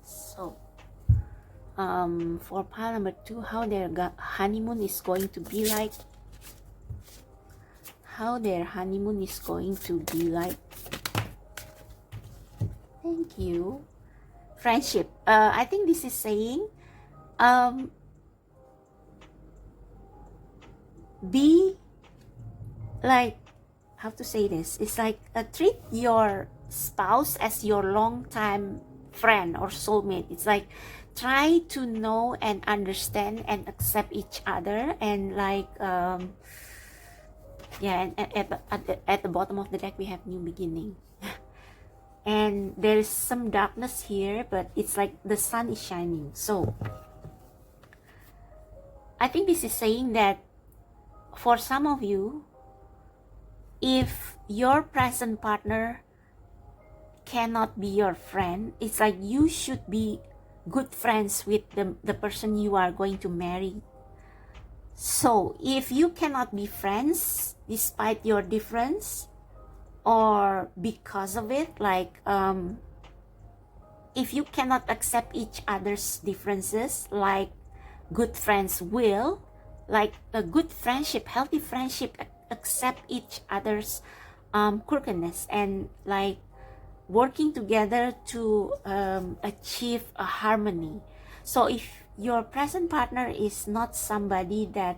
So for pile number 2, how their honeymoon is going to be like. How their honeymoon is going to be like. Thank you. Friendship. I think this is saying be like, how to say this? It's like treat your spouse as your long-time friend or soulmate. It's like try to know and understand and accept each other, and like yeah, and at the bottom of the deck we have new beginning. And there is some darkness here, but it's like the sun is shining. So I think this is saying that for some of you, if your present partner cannot be your friend, it's like you should be good friends with the person you are going to marry. So if you cannot be friends despite your difference, or because of it, like if you cannot accept each other's differences like good friends will, like a good friendship, healthy friendship, accept each other's quirkiness, and like working together to achieve a harmony. So if your present partner is not somebody that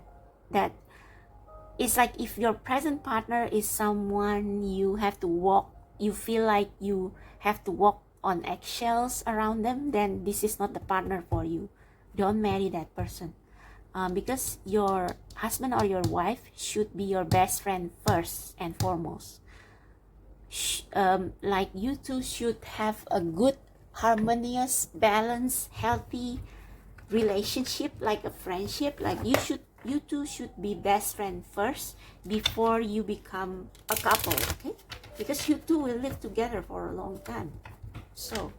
it's like, if your present partner is someone you have to walk, you feel like you have to walk on eggshells around them, then this is not the partner for you. Don't marry that person, because your husband or your wife should be your best friend first and foremost. like you two should have a good, harmonious, balanced, healthy relationship, like a friendship. Like you two should be best friends first before you become a couple, okay? Because you two will live together for a long time. So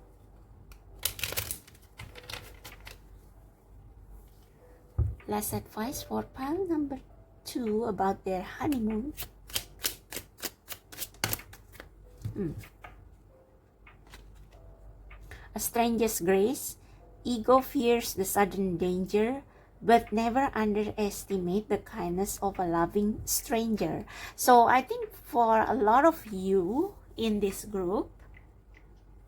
last advice for pile number 2 about their honeymoon. A stranger's grace. Ego fears the sudden danger, but never underestimate the kindness of a loving stranger. So I think for a lot of you in this group,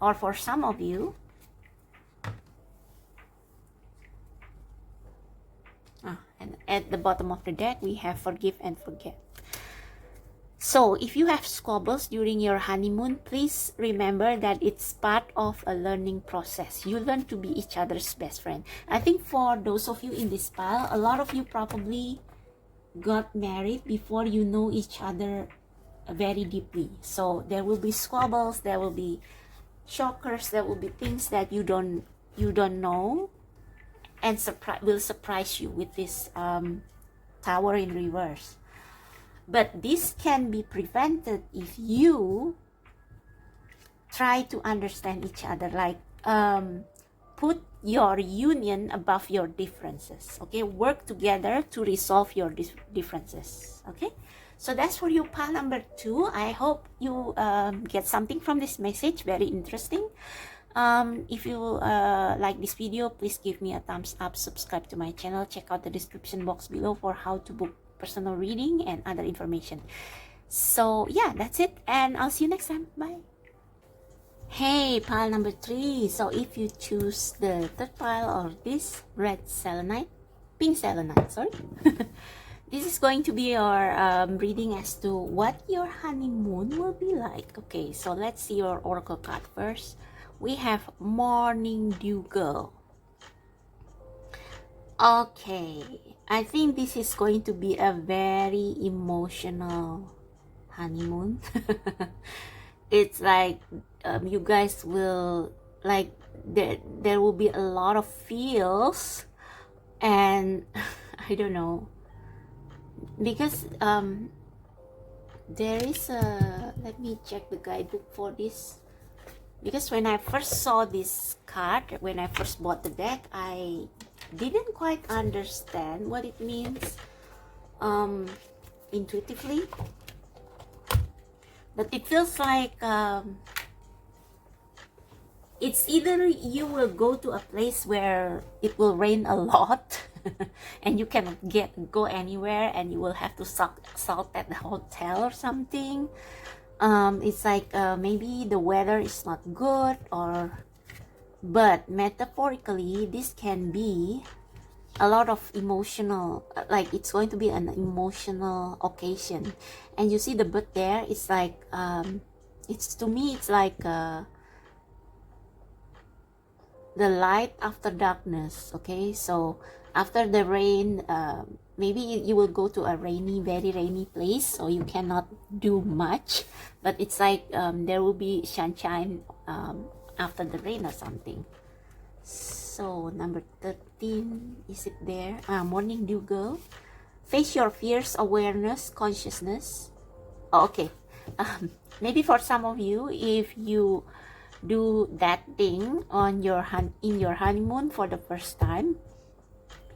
or for some of you, and at the bottom of the deck we have forgive and forget. So if you have squabbles during your honeymoon, please remember that it's part of a learning process. You learn to be each other's best friend. I think for those of you in this pile, a lot of you probably got married before you know each other very deeply. So there will be squabbles, there will be shockers, there will be things that you don't know, and will surprise you with this tower in reverse. But this can be prevented if you try to understand each other, like put your union above your differences, okay? Work together to resolve your differences, okay? So that's for you, pile number 2. I hope you get something from this message, very interesting. If you like this video, please give me a thumbs up, subscribe to my channel, check out the description box below for how to book personal reading and other information. So yeah, that's it, and I'll see you next time. Bye. Hey, pile number 3. So if you choose the third pile, or this red selenite, pink selenite, sorry, this is going to be your reading as to what your honeymoon will be like. Okay, so let's see your oracle card first. We have Morning Dew Girl. Okay, I think this is going to be a very emotional honeymoon. It's like you guys will, like, there will be a lot of feels, and I don't know, because there is a, let me check the guidebook for this, because when I first saw this card, when I first bought the deck, I didn't quite understand what it means intuitively, but it feels like it's either you will go to a place where it will rain a lot and you cannot go anywhere, and you will have to salt at the hotel or something. It's like maybe the weather is not good, or, but metaphorically this can be a lot of emotional, like it's going to be an emotional occasion. And you see the bird there, it's like it's, to me it's like the light after darkness, okay? So after the rain, maybe you will go to a rainy, very rainy place, so you cannot do much, but it's like there will be sunshine after the rain or something. So number 13, is it there? Morning Dew Girl. Face your fears, awareness, consciousness. Oh, okay. Maybe for some of you, if you do that thing on your in your honeymoon for the first time,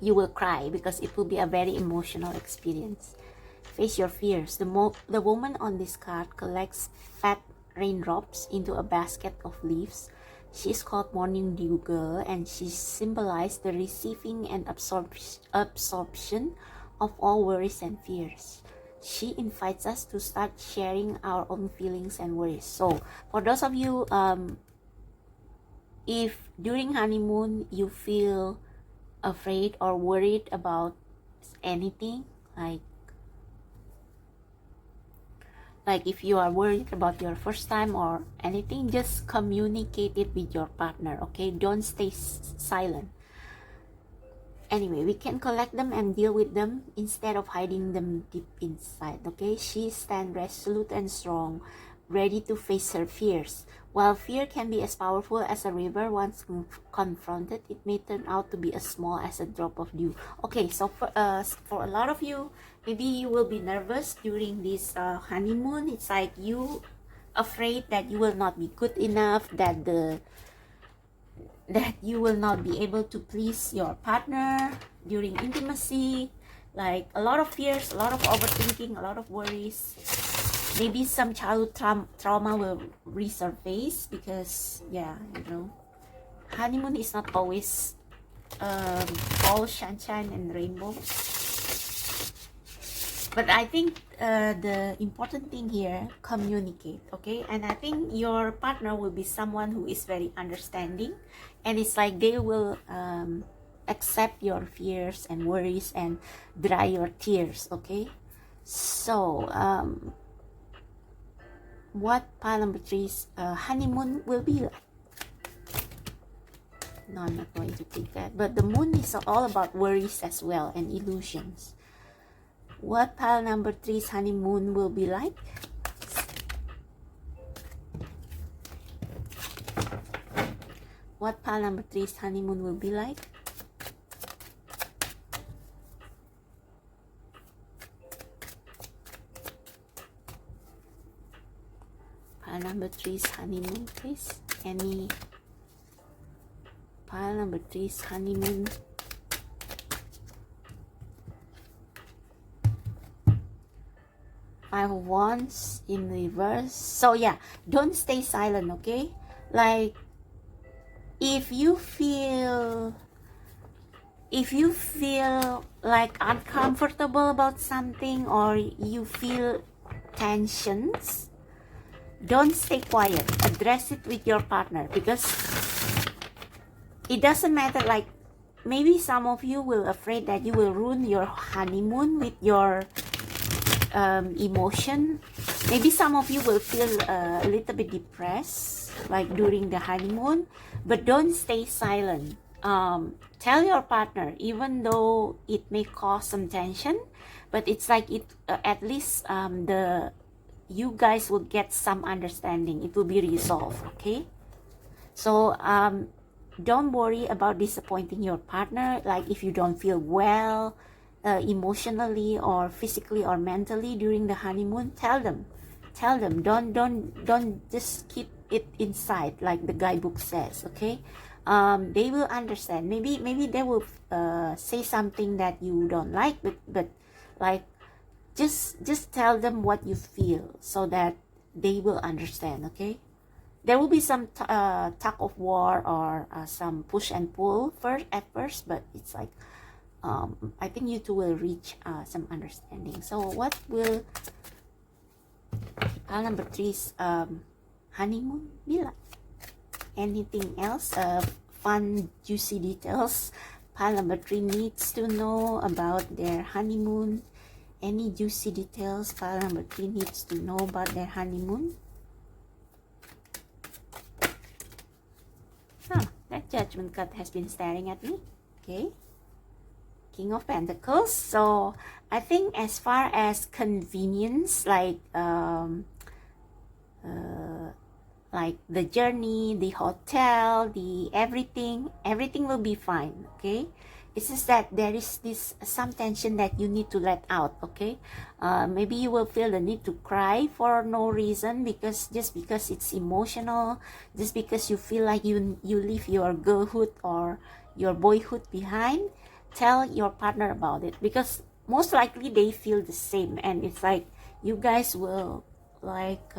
you will cry, because it will be a very emotional experience. Face your fears. The woman on this card collects fat raindrops into a basket of leaves. She's called Morning Dew Girl, and she symbolizes the receiving and absorption of all worries and fears. She invites us to start sharing our own feelings and worries. So for those of you, if during honeymoon you feel afraid or worried about anything, like if you are worried about your first time or anything, just communicate it with your partner, okay? Don't stay silent. Anyway, we can collect them and deal with them instead of hiding them deep inside, okay? She stands resolute and strong, ready to face her fears. While fear can be as powerful as a river once confronted, it may turn out to be as small as a drop of dew. Okay, so for a lot of you, maybe you will be nervous during this honeymoon. It's like you afraid that you will not be good enough, that you will not be able to please your partner during intimacy. Like a lot of fears, a lot of overthinking, a lot of worries. Maybe some childhood trauma will resurface because, yeah, you know, honeymoon is not always all sunshine and rainbows. But I think the important thing here, communicate, okay? And I think your partner will be someone who is very understanding, and it's like they will accept your fears and worries and dry your tears, okay? So what pile number 3's honeymoon will be like? No, I'm not going to take that. But the moon is all about worries as well and illusions. What pile number 3's honeymoon will be like? What pile number 3's honeymoon will be like? Pile number 3's honeymoon, please. Any pile number 3's honeymoon? Five of Wands in reverse. So yeah, don't stay silent, okay? Like if you feel like uncomfortable about something, or you feel tensions, don't stay quiet. Address it with your partner, because it doesn't matter. Like maybe some of you will afraid that you will ruin your honeymoon with your emotion. Maybe some of you will feel a little bit depressed like during the honeymoon, but don't stay silent. Tell your partner, even though it may cause some tension, but it's like it at least you guys will get some understanding. It will be resolved, okay? So don't worry about disappointing your partner. Like if you don't feel well emotionally or physically or mentally during the honeymoon, tell them. Don't just keep it inside like the guidebook says, okay? They will understand. Maybe they will say something that you don't like, but like just tell them what you feel so that they will understand, okay? There will be some tug of war or some push and pull at first, but it's like I think you two will reach some understanding. So what will pile number 3's honeymoon be like? Anything else? Fun, juicy details pile number 3 needs to know about their honeymoon? Any juicy details pile number 3 needs to know about their honeymoon? That Judgment card has been staring at me. Okay. King of Pentacles. So I think as far as convenience, like the journey, the hotel, the everything will be fine, okay? It's just that there is some tension that you need to let out, okay? Maybe you will feel the need to cry for no reason, because it's emotional, just because you feel like you leave your girlhood or your boyhood behind. Tell your partner about it, because most likely they feel the same, and it's like you guys will like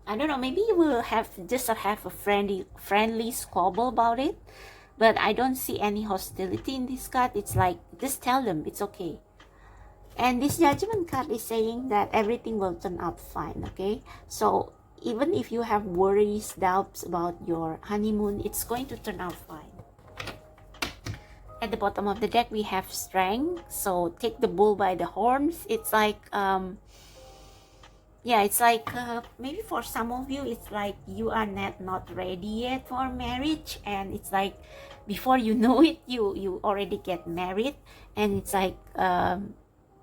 I don't know, maybe you will have a friendly squabble about it, but I don't see any hostility in this card. It's like just tell them it's okay. And this Judgment card is saying that everything will turn out fine, okay? So even if you have worries, doubts about your honeymoon, it's going to turn out fine. At the bottom of the deck, we have Strength. So take the bull by the horns. It's like, yeah, it's like maybe for some of you, it's like you are not ready yet for marriage. And it's like before you know it, you already get married. And it's like,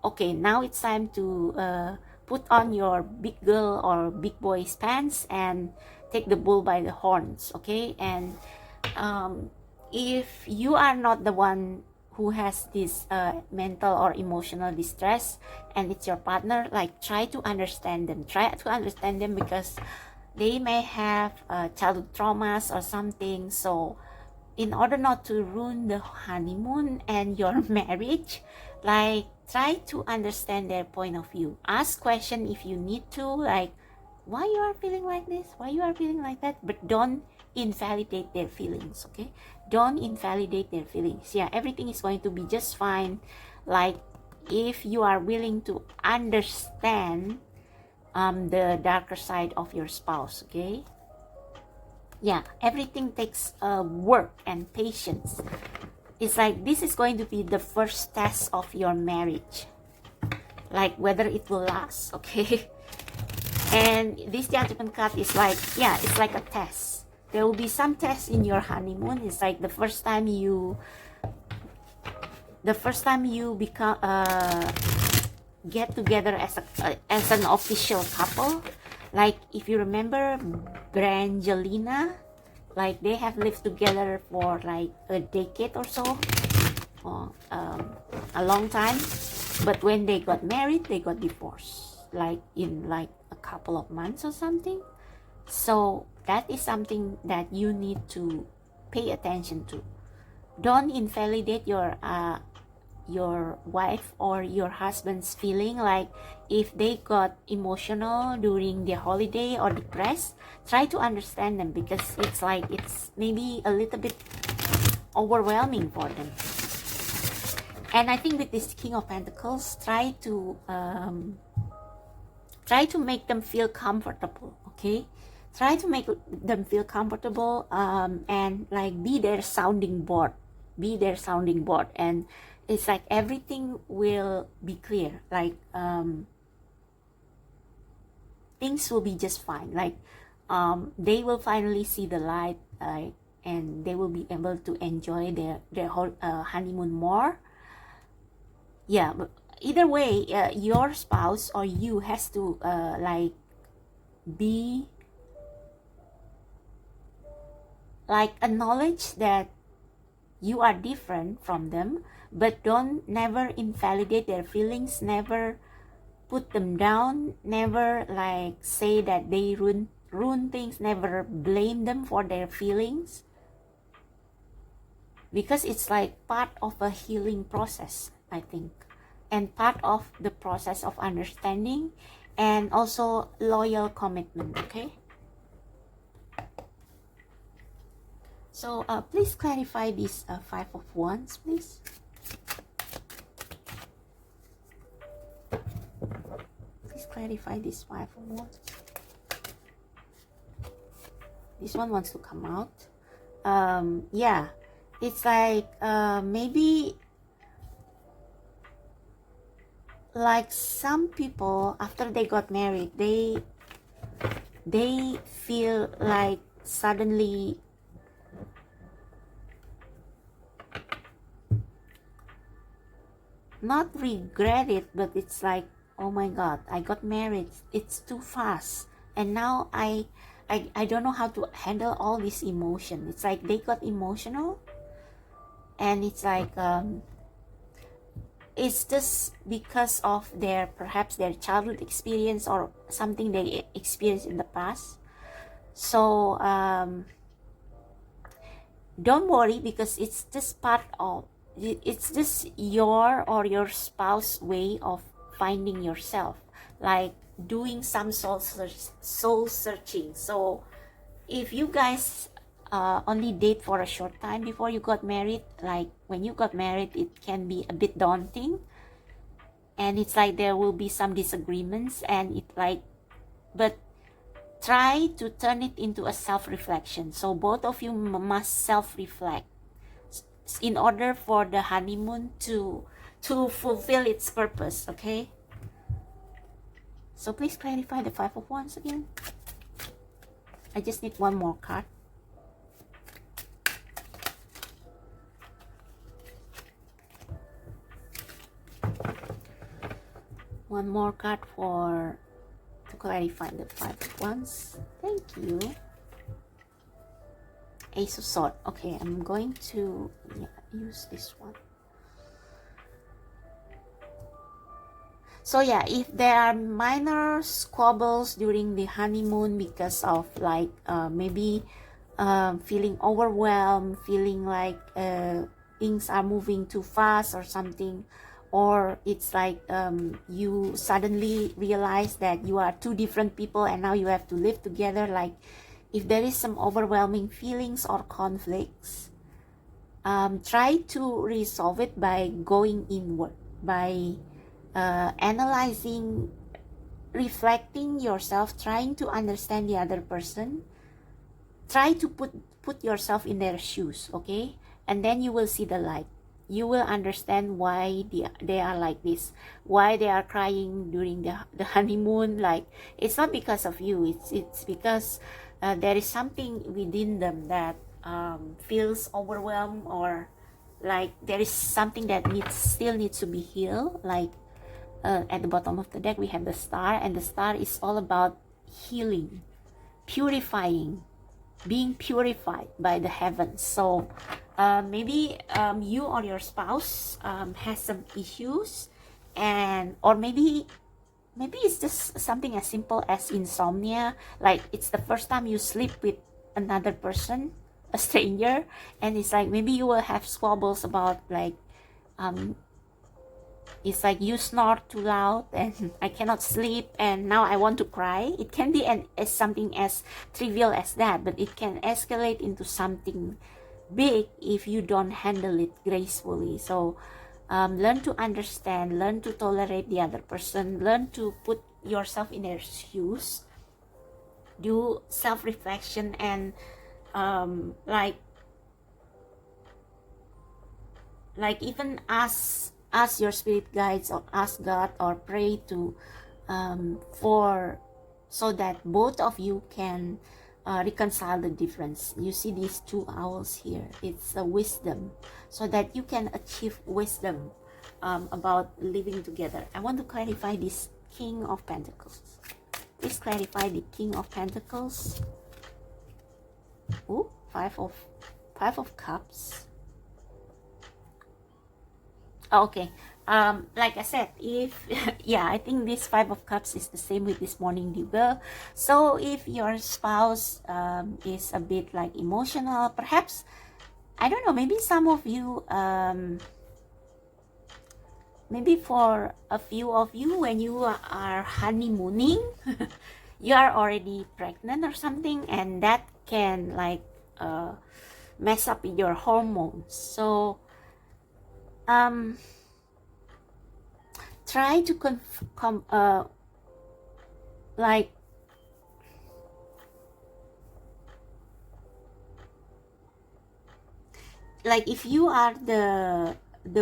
okay, now it's time to put on your big girl or big boy's pants and take the bull by the horns, okay? And if you are not the one who has this mental or emotional distress and it's your partner, like try to understand them, because they may have childhood traumas or something. So in order not to ruin the honeymoon and your marriage, like try to understand their point of view. Ask question if you need to, like why you are feeling like this, why you are feeling like that, but don't invalidate their feelings, okay? Don't invalidate their feelings. Yeah, everything is going to be just fine, like if you are willing to understand the darker side of your spouse, okay? Yeah, everything takes work and patience. It's like this is going to be the first test of your marriage, like whether it will last, okay? And this Judgment card is like, yeah, it's like a test. There will be some tests in your honeymoon. It's like the first time you become get together as an official couple. Like if you remember Brangelina, like they have lived together for like a decade or so, or a long time. But when they got married, they got divorced, like in like a couple of months or something. So that is something that you need to pay attention to. Don't invalidate your wife or your husband's feeling. Like if they got emotional during the holiday or depressed, try to understand them, because it's like it's maybe a little bit overwhelming for them. And I think with this King of Pentacles, try to make them feel comfortable, okay? Try to make them feel comfortable, and like be their sounding board. And it's like everything will be clear, like things will be just fine. Like they will finally see the light, and they will be able to enjoy their whole honeymoon more. Yeah, but either way, your spouse or you has to like be like acknowledge that you are different from them, but don't never invalidate their feelings, never put them down, never like say that they ruin things, never blame them for their feelings, because it's like part of a healing process, I think, and part of the process of understanding, and also loyal commitment, okay? So please clarify this Five of Wands, please. Please clarify this Five of Wands. This one wants to come out. Yeah, it's like maybe like some people after they got married, they feel like suddenly not regret it, but it's like, oh my god, I got married, it's too fast, and now I don't know how to handle all this emotion. It's like they got emotional, and it's like it's just because of perhaps their childhood experience or something they experienced in the past. So don't worry, because it's just your or your spouse way of finding yourself, like doing some soul searching. So if you guys only date for a short time before you got married, like when you got married, it can be a bit daunting, and it's like there will be some disagreements, and it like, but try to turn it into a self-reflection. So both of you must self-reflect in order for the honeymoon to fulfill its purpose, okay? So please clarify the Five of Wands again. I just need one more card. one more card for to clarify the 5 of Wands. Thank you. Ace of Swords. Okay, I'm going to use this one. So yeah, if there are minor squabbles during the honeymoon because of like maybe feeling overwhelmed, feeling like things are moving too fast or something, or it's like you suddenly realize that you are two different people and now you have to live together, like if there is some overwhelming feelings or conflicts, try to resolve it by going inward, by analyzing, reflecting yourself, trying to understand the other person. Try to put yourself in their shoes, okay? And then you will see the light. You will understand why they are like this, why they are crying during the honeymoon. Like, it's not because of you, it's because there is something within them that feels overwhelmed, or like there is something that still needs to be healed. Like at the bottom of the deck we have the Star, and the Star is all about healing, purifying, being purified by the heavens. So maybe you or your spouse has some issues, and or maybe it's just something as simple as insomnia, like it's the first time you sleep with another person, a stranger, and it's like maybe you will have squabbles about like it's like you snore too loud and I cannot sleep and now I want to cry. It can be as something as trivial as that, but it can escalate into something big if you don't handle it gracefully. So learn to understand, learn to tolerate the other person, learn to put yourself in their shoes, do self-reflection, and like even ask your spirit guides, or ask God, or pray to so that both of you can reconcile the difference. You see these two owls here, it's a wisdom, so that you can achieve wisdom about living together. I want to clarify this King of Pentacles. Please clarify the King of Pentacles. Ooh, Five of Cups. Okay, like I said, if yeah, I think this 5 of Cups is the same with this Morning Dew. So if your spouse is a bit like emotional, perhaps, I don't know, maybe some of you, maybe for a few of you, when you are honeymooning, you are already pregnant or something, and that can like mess up your hormones. So try to like if you are the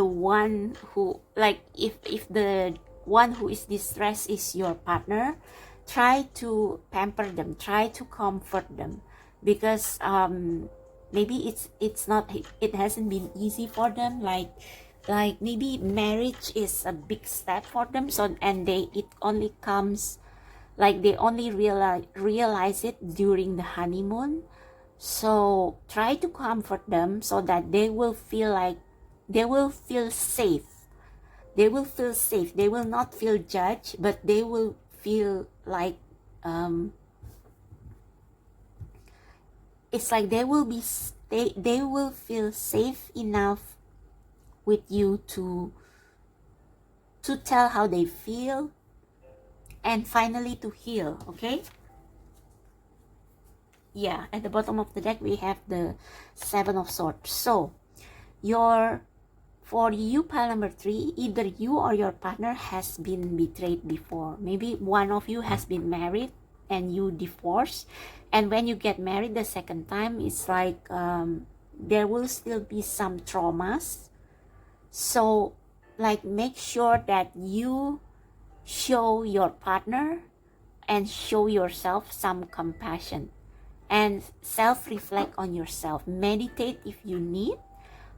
one who, like if the one who is distressed is your partner, try to pamper them, try to comfort them, because maybe it hasn't been easy for them, like maybe marriage is a big step for them, so and it only comes, like they only realize it during the honeymoon. So try to comfort them so that they will feel safe. They will not feel judged, but they will feel like it's like they will feel safe enough with you to tell how they feel, and finally to heal. Okay, yeah, at the bottom of the deck we have the 7 of Swords. So for you, pile number 3, either you or your partner has been betrayed before. Maybe one of you has been married and you divorce, and when you get married the second time, it's like there will still be some traumas. So like make sure that you show your partner and show yourself some compassion, and self-reflect on yourself. Meditate if you need,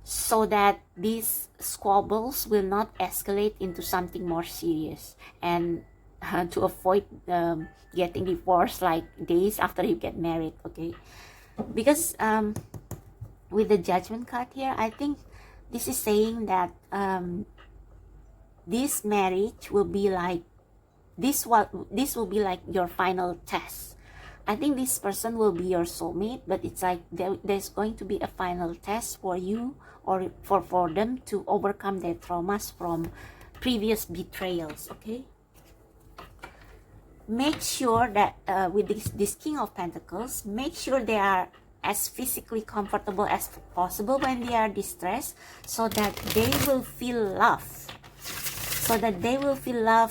so that these squabbles will not escalate into something more serious, and to avoid getting divorced like days after you get married. Okay, because with the Judgment card here, I think this is saying that this marriage will be like this will be like your final test. I think this person will be your soulmate, but it's like there's going to be a final test for you, or for them to overcome their traumas from previous betrayals. Okay, make sure that with this King of Pentacles, make sure they are as physically comfortable as possible when they are distressed, so that they will feel love,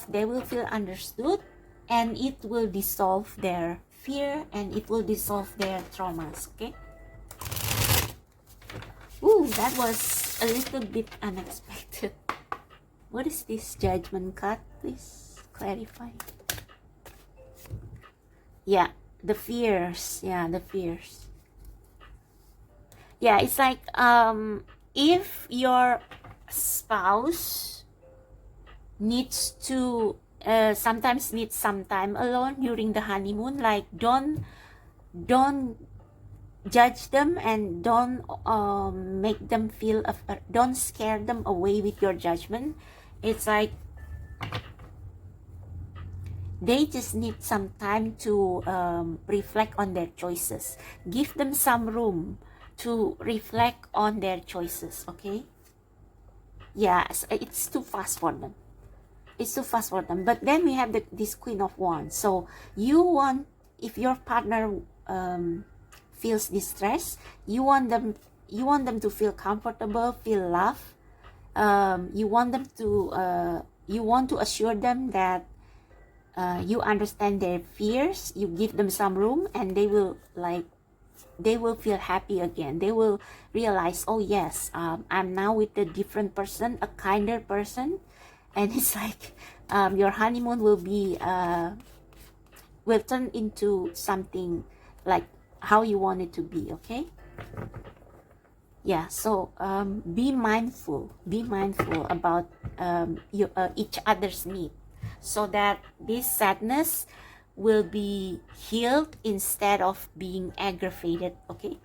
they will feel understood, and it will dissolve their fear, and it will dissolve their traumas. Okay. Ooh, that was a little bit unexpected. What is this Judgment card? Please clarify. Yeah, the fears. Yeah, the fears. Yeah, it's like if your spouse needs to sometimes needs some time alone during the honeymoon, like don't judge them, and don't make them feel don't scare them away with your judgment. It's like they just need some time to reflect on their choices. Give them some room to reflect on their choices. Okay, yes, it's too fast for them. It's too fast for them. But then we have this Queen of Wands. So you want, if your partner feels distressed, you want them to feel comfortable, feel love. You want to assure them that you understand their fears. You give them some room, and they will feel happy again. They will realize, oh yes, I'm now with a different person, a kinder person. And it's like your honeymoon will turn into something like how you want it to be. Okay, yeah. So be mindful about each other's need, so that this sadness will be healed instead of being aggravated. Okay.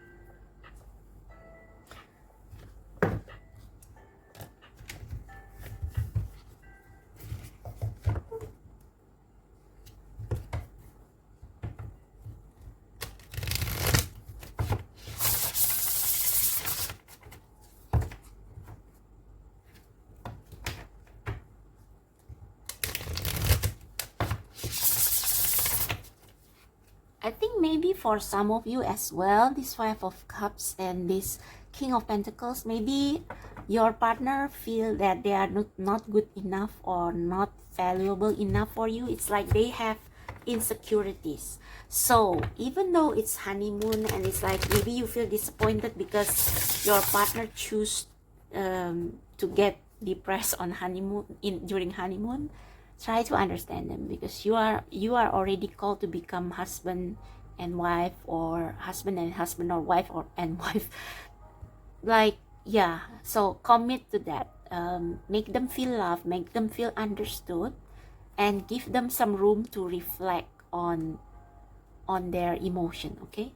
I think maybe for some of you as well, this Five of Cups and this King of Pentacles, maybe your partner feel that they are not good enough or not valuable enough for you. It's like they have insecurities. So even though it's honeymoon, and it's like maybe you feel disappointed because your partner choose to get depressed on honeymoon, during honeymoon, try to understand them, because you are already called to become husband and wife, or husband and husband, or wife and wife. Like, yeah, so commit to that. Make them feel loved, make them feel understood, and give them some room to reflect on their emotion. Okay.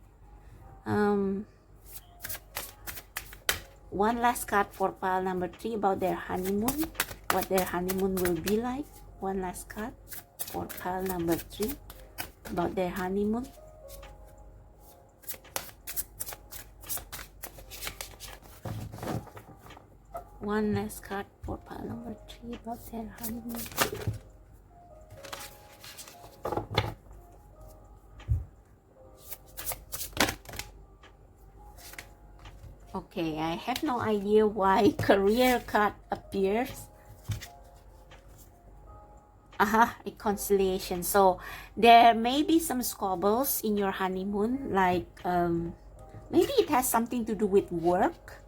One last card for pile number 3 about their honeymoon, what their honeymoon will be like. One last card for pile number 3 about their honeymoon. One last card for pile number 3 about their honeymoon. Okay, I have no idea why career card appears. Reconciliation. So there may be some squabbles in your honeymoon, like maybe it has something to do with work,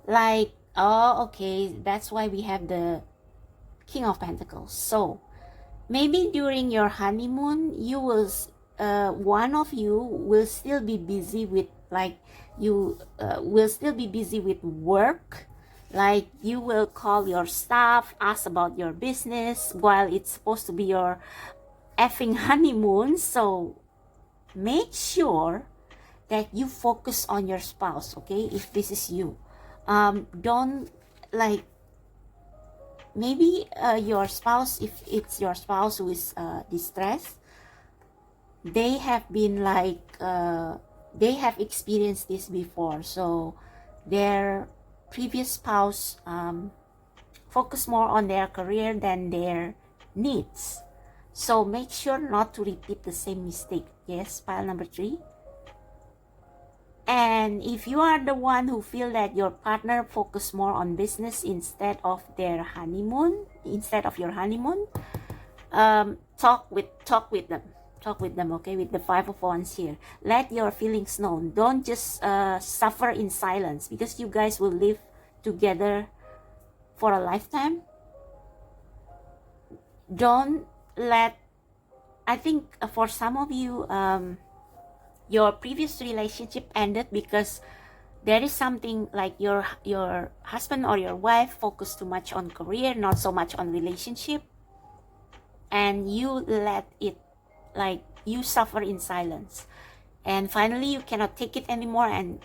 like, oh, okay, that's why we have the King of Pentacles. So maybe during your honeymoon, you will one of you will still be busy with like you will still be busy with work, like you will call your staff, ask about your business while it's supposed to be your effing honeymoon. So make sure that you focus on your spouse, okay? If this is you, don't, like, maybe your spouse, if it's your spouse who is distressed, they have been like they have experienced this before, so their previous spouse focus more on their career than their needs. So make sure not to repeat the same mistake. Yes, pile number 3. And if you are the one who feel that your partner focus more on business instead of their honeymoon, instead of your honeymoon, talk with them, okay? With the 5 of Wands here, let your feelings known. Don't just suffer in silence, because you guys will live together for a lifetime. Don't let, I think for some of you, your previous relationship ended because there is something like your husband or your wife focused too much on career, not so much on relationship, and you let it, like, you suffer in silence, and finally you cannot take it anymore, and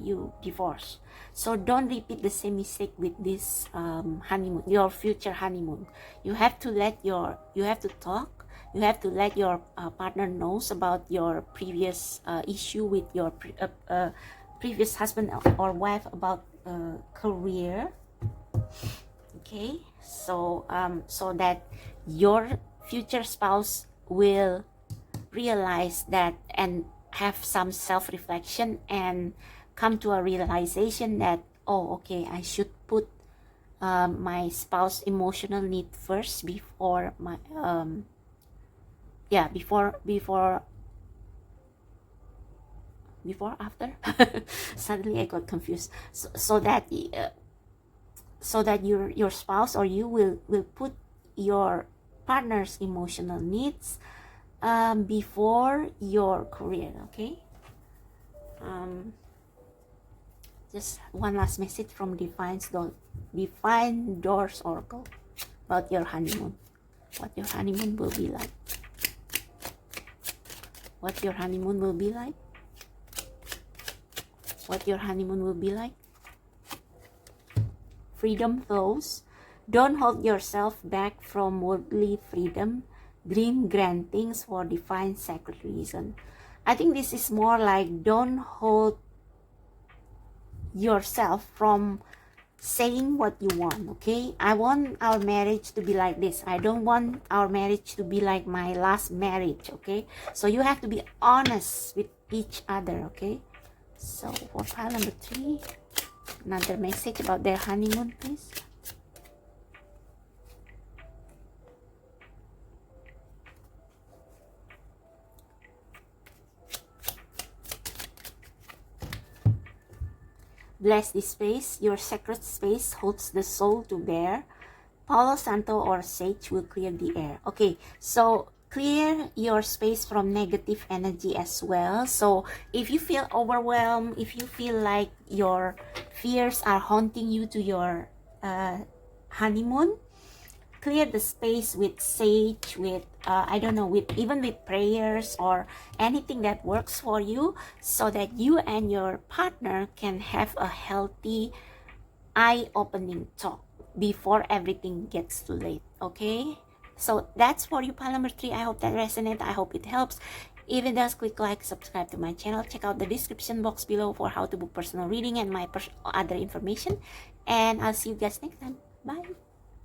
you divorce. So don't repeat the same mistake with this honeymoon, your future honeymoon. You have to talk. You have to let your partner knows about your previous issue with your previous husband or wife about career. Okay, so so that your future spouse will realize that and have some self-reflection and come to a realization that, oh, okay, I should put my spouse emotional need first before my before after suddenly I got confused. So that your spouse or you will put your partner's emotional needs before your career. Okay, just one last message from Divine Doors Oracle about your honeymoon. What your honeymoon will be like. What your honeymoon will be like. What your honeymoon will be like. Freedom flows. Don't hold yourself back from worldly freedom. Dream grand things for divine sacred reason. I think this is more like, don't hold yourself from saying what you want, okay? I want our marriage to be like this. I don't want our marriage to be like my last marriage, okay? So you have to be honest with each other, okay? So for pile number 3, another message about their honeymoon, please. Bless this space. Your sacred space holds the soul to bear. Palo Santo or sage will clear the air. Okay, so clear your space from negative energy as well. So if you feel overwhelmed, if you feel like your fears are haunting you to your honeymoon, clear the space with sage, with I don't know, with even with prayers or anything that works for you, so that you and your partner can have a healthy, eye-opening talk before everything gets too late. Okay, so that's for you, pile number 3. I hope that resonates. I hope it helps. If it does, click like, subscribe to my channel. Check out the description box below for how to book personal reading and my other information. And I'll see you guys next time.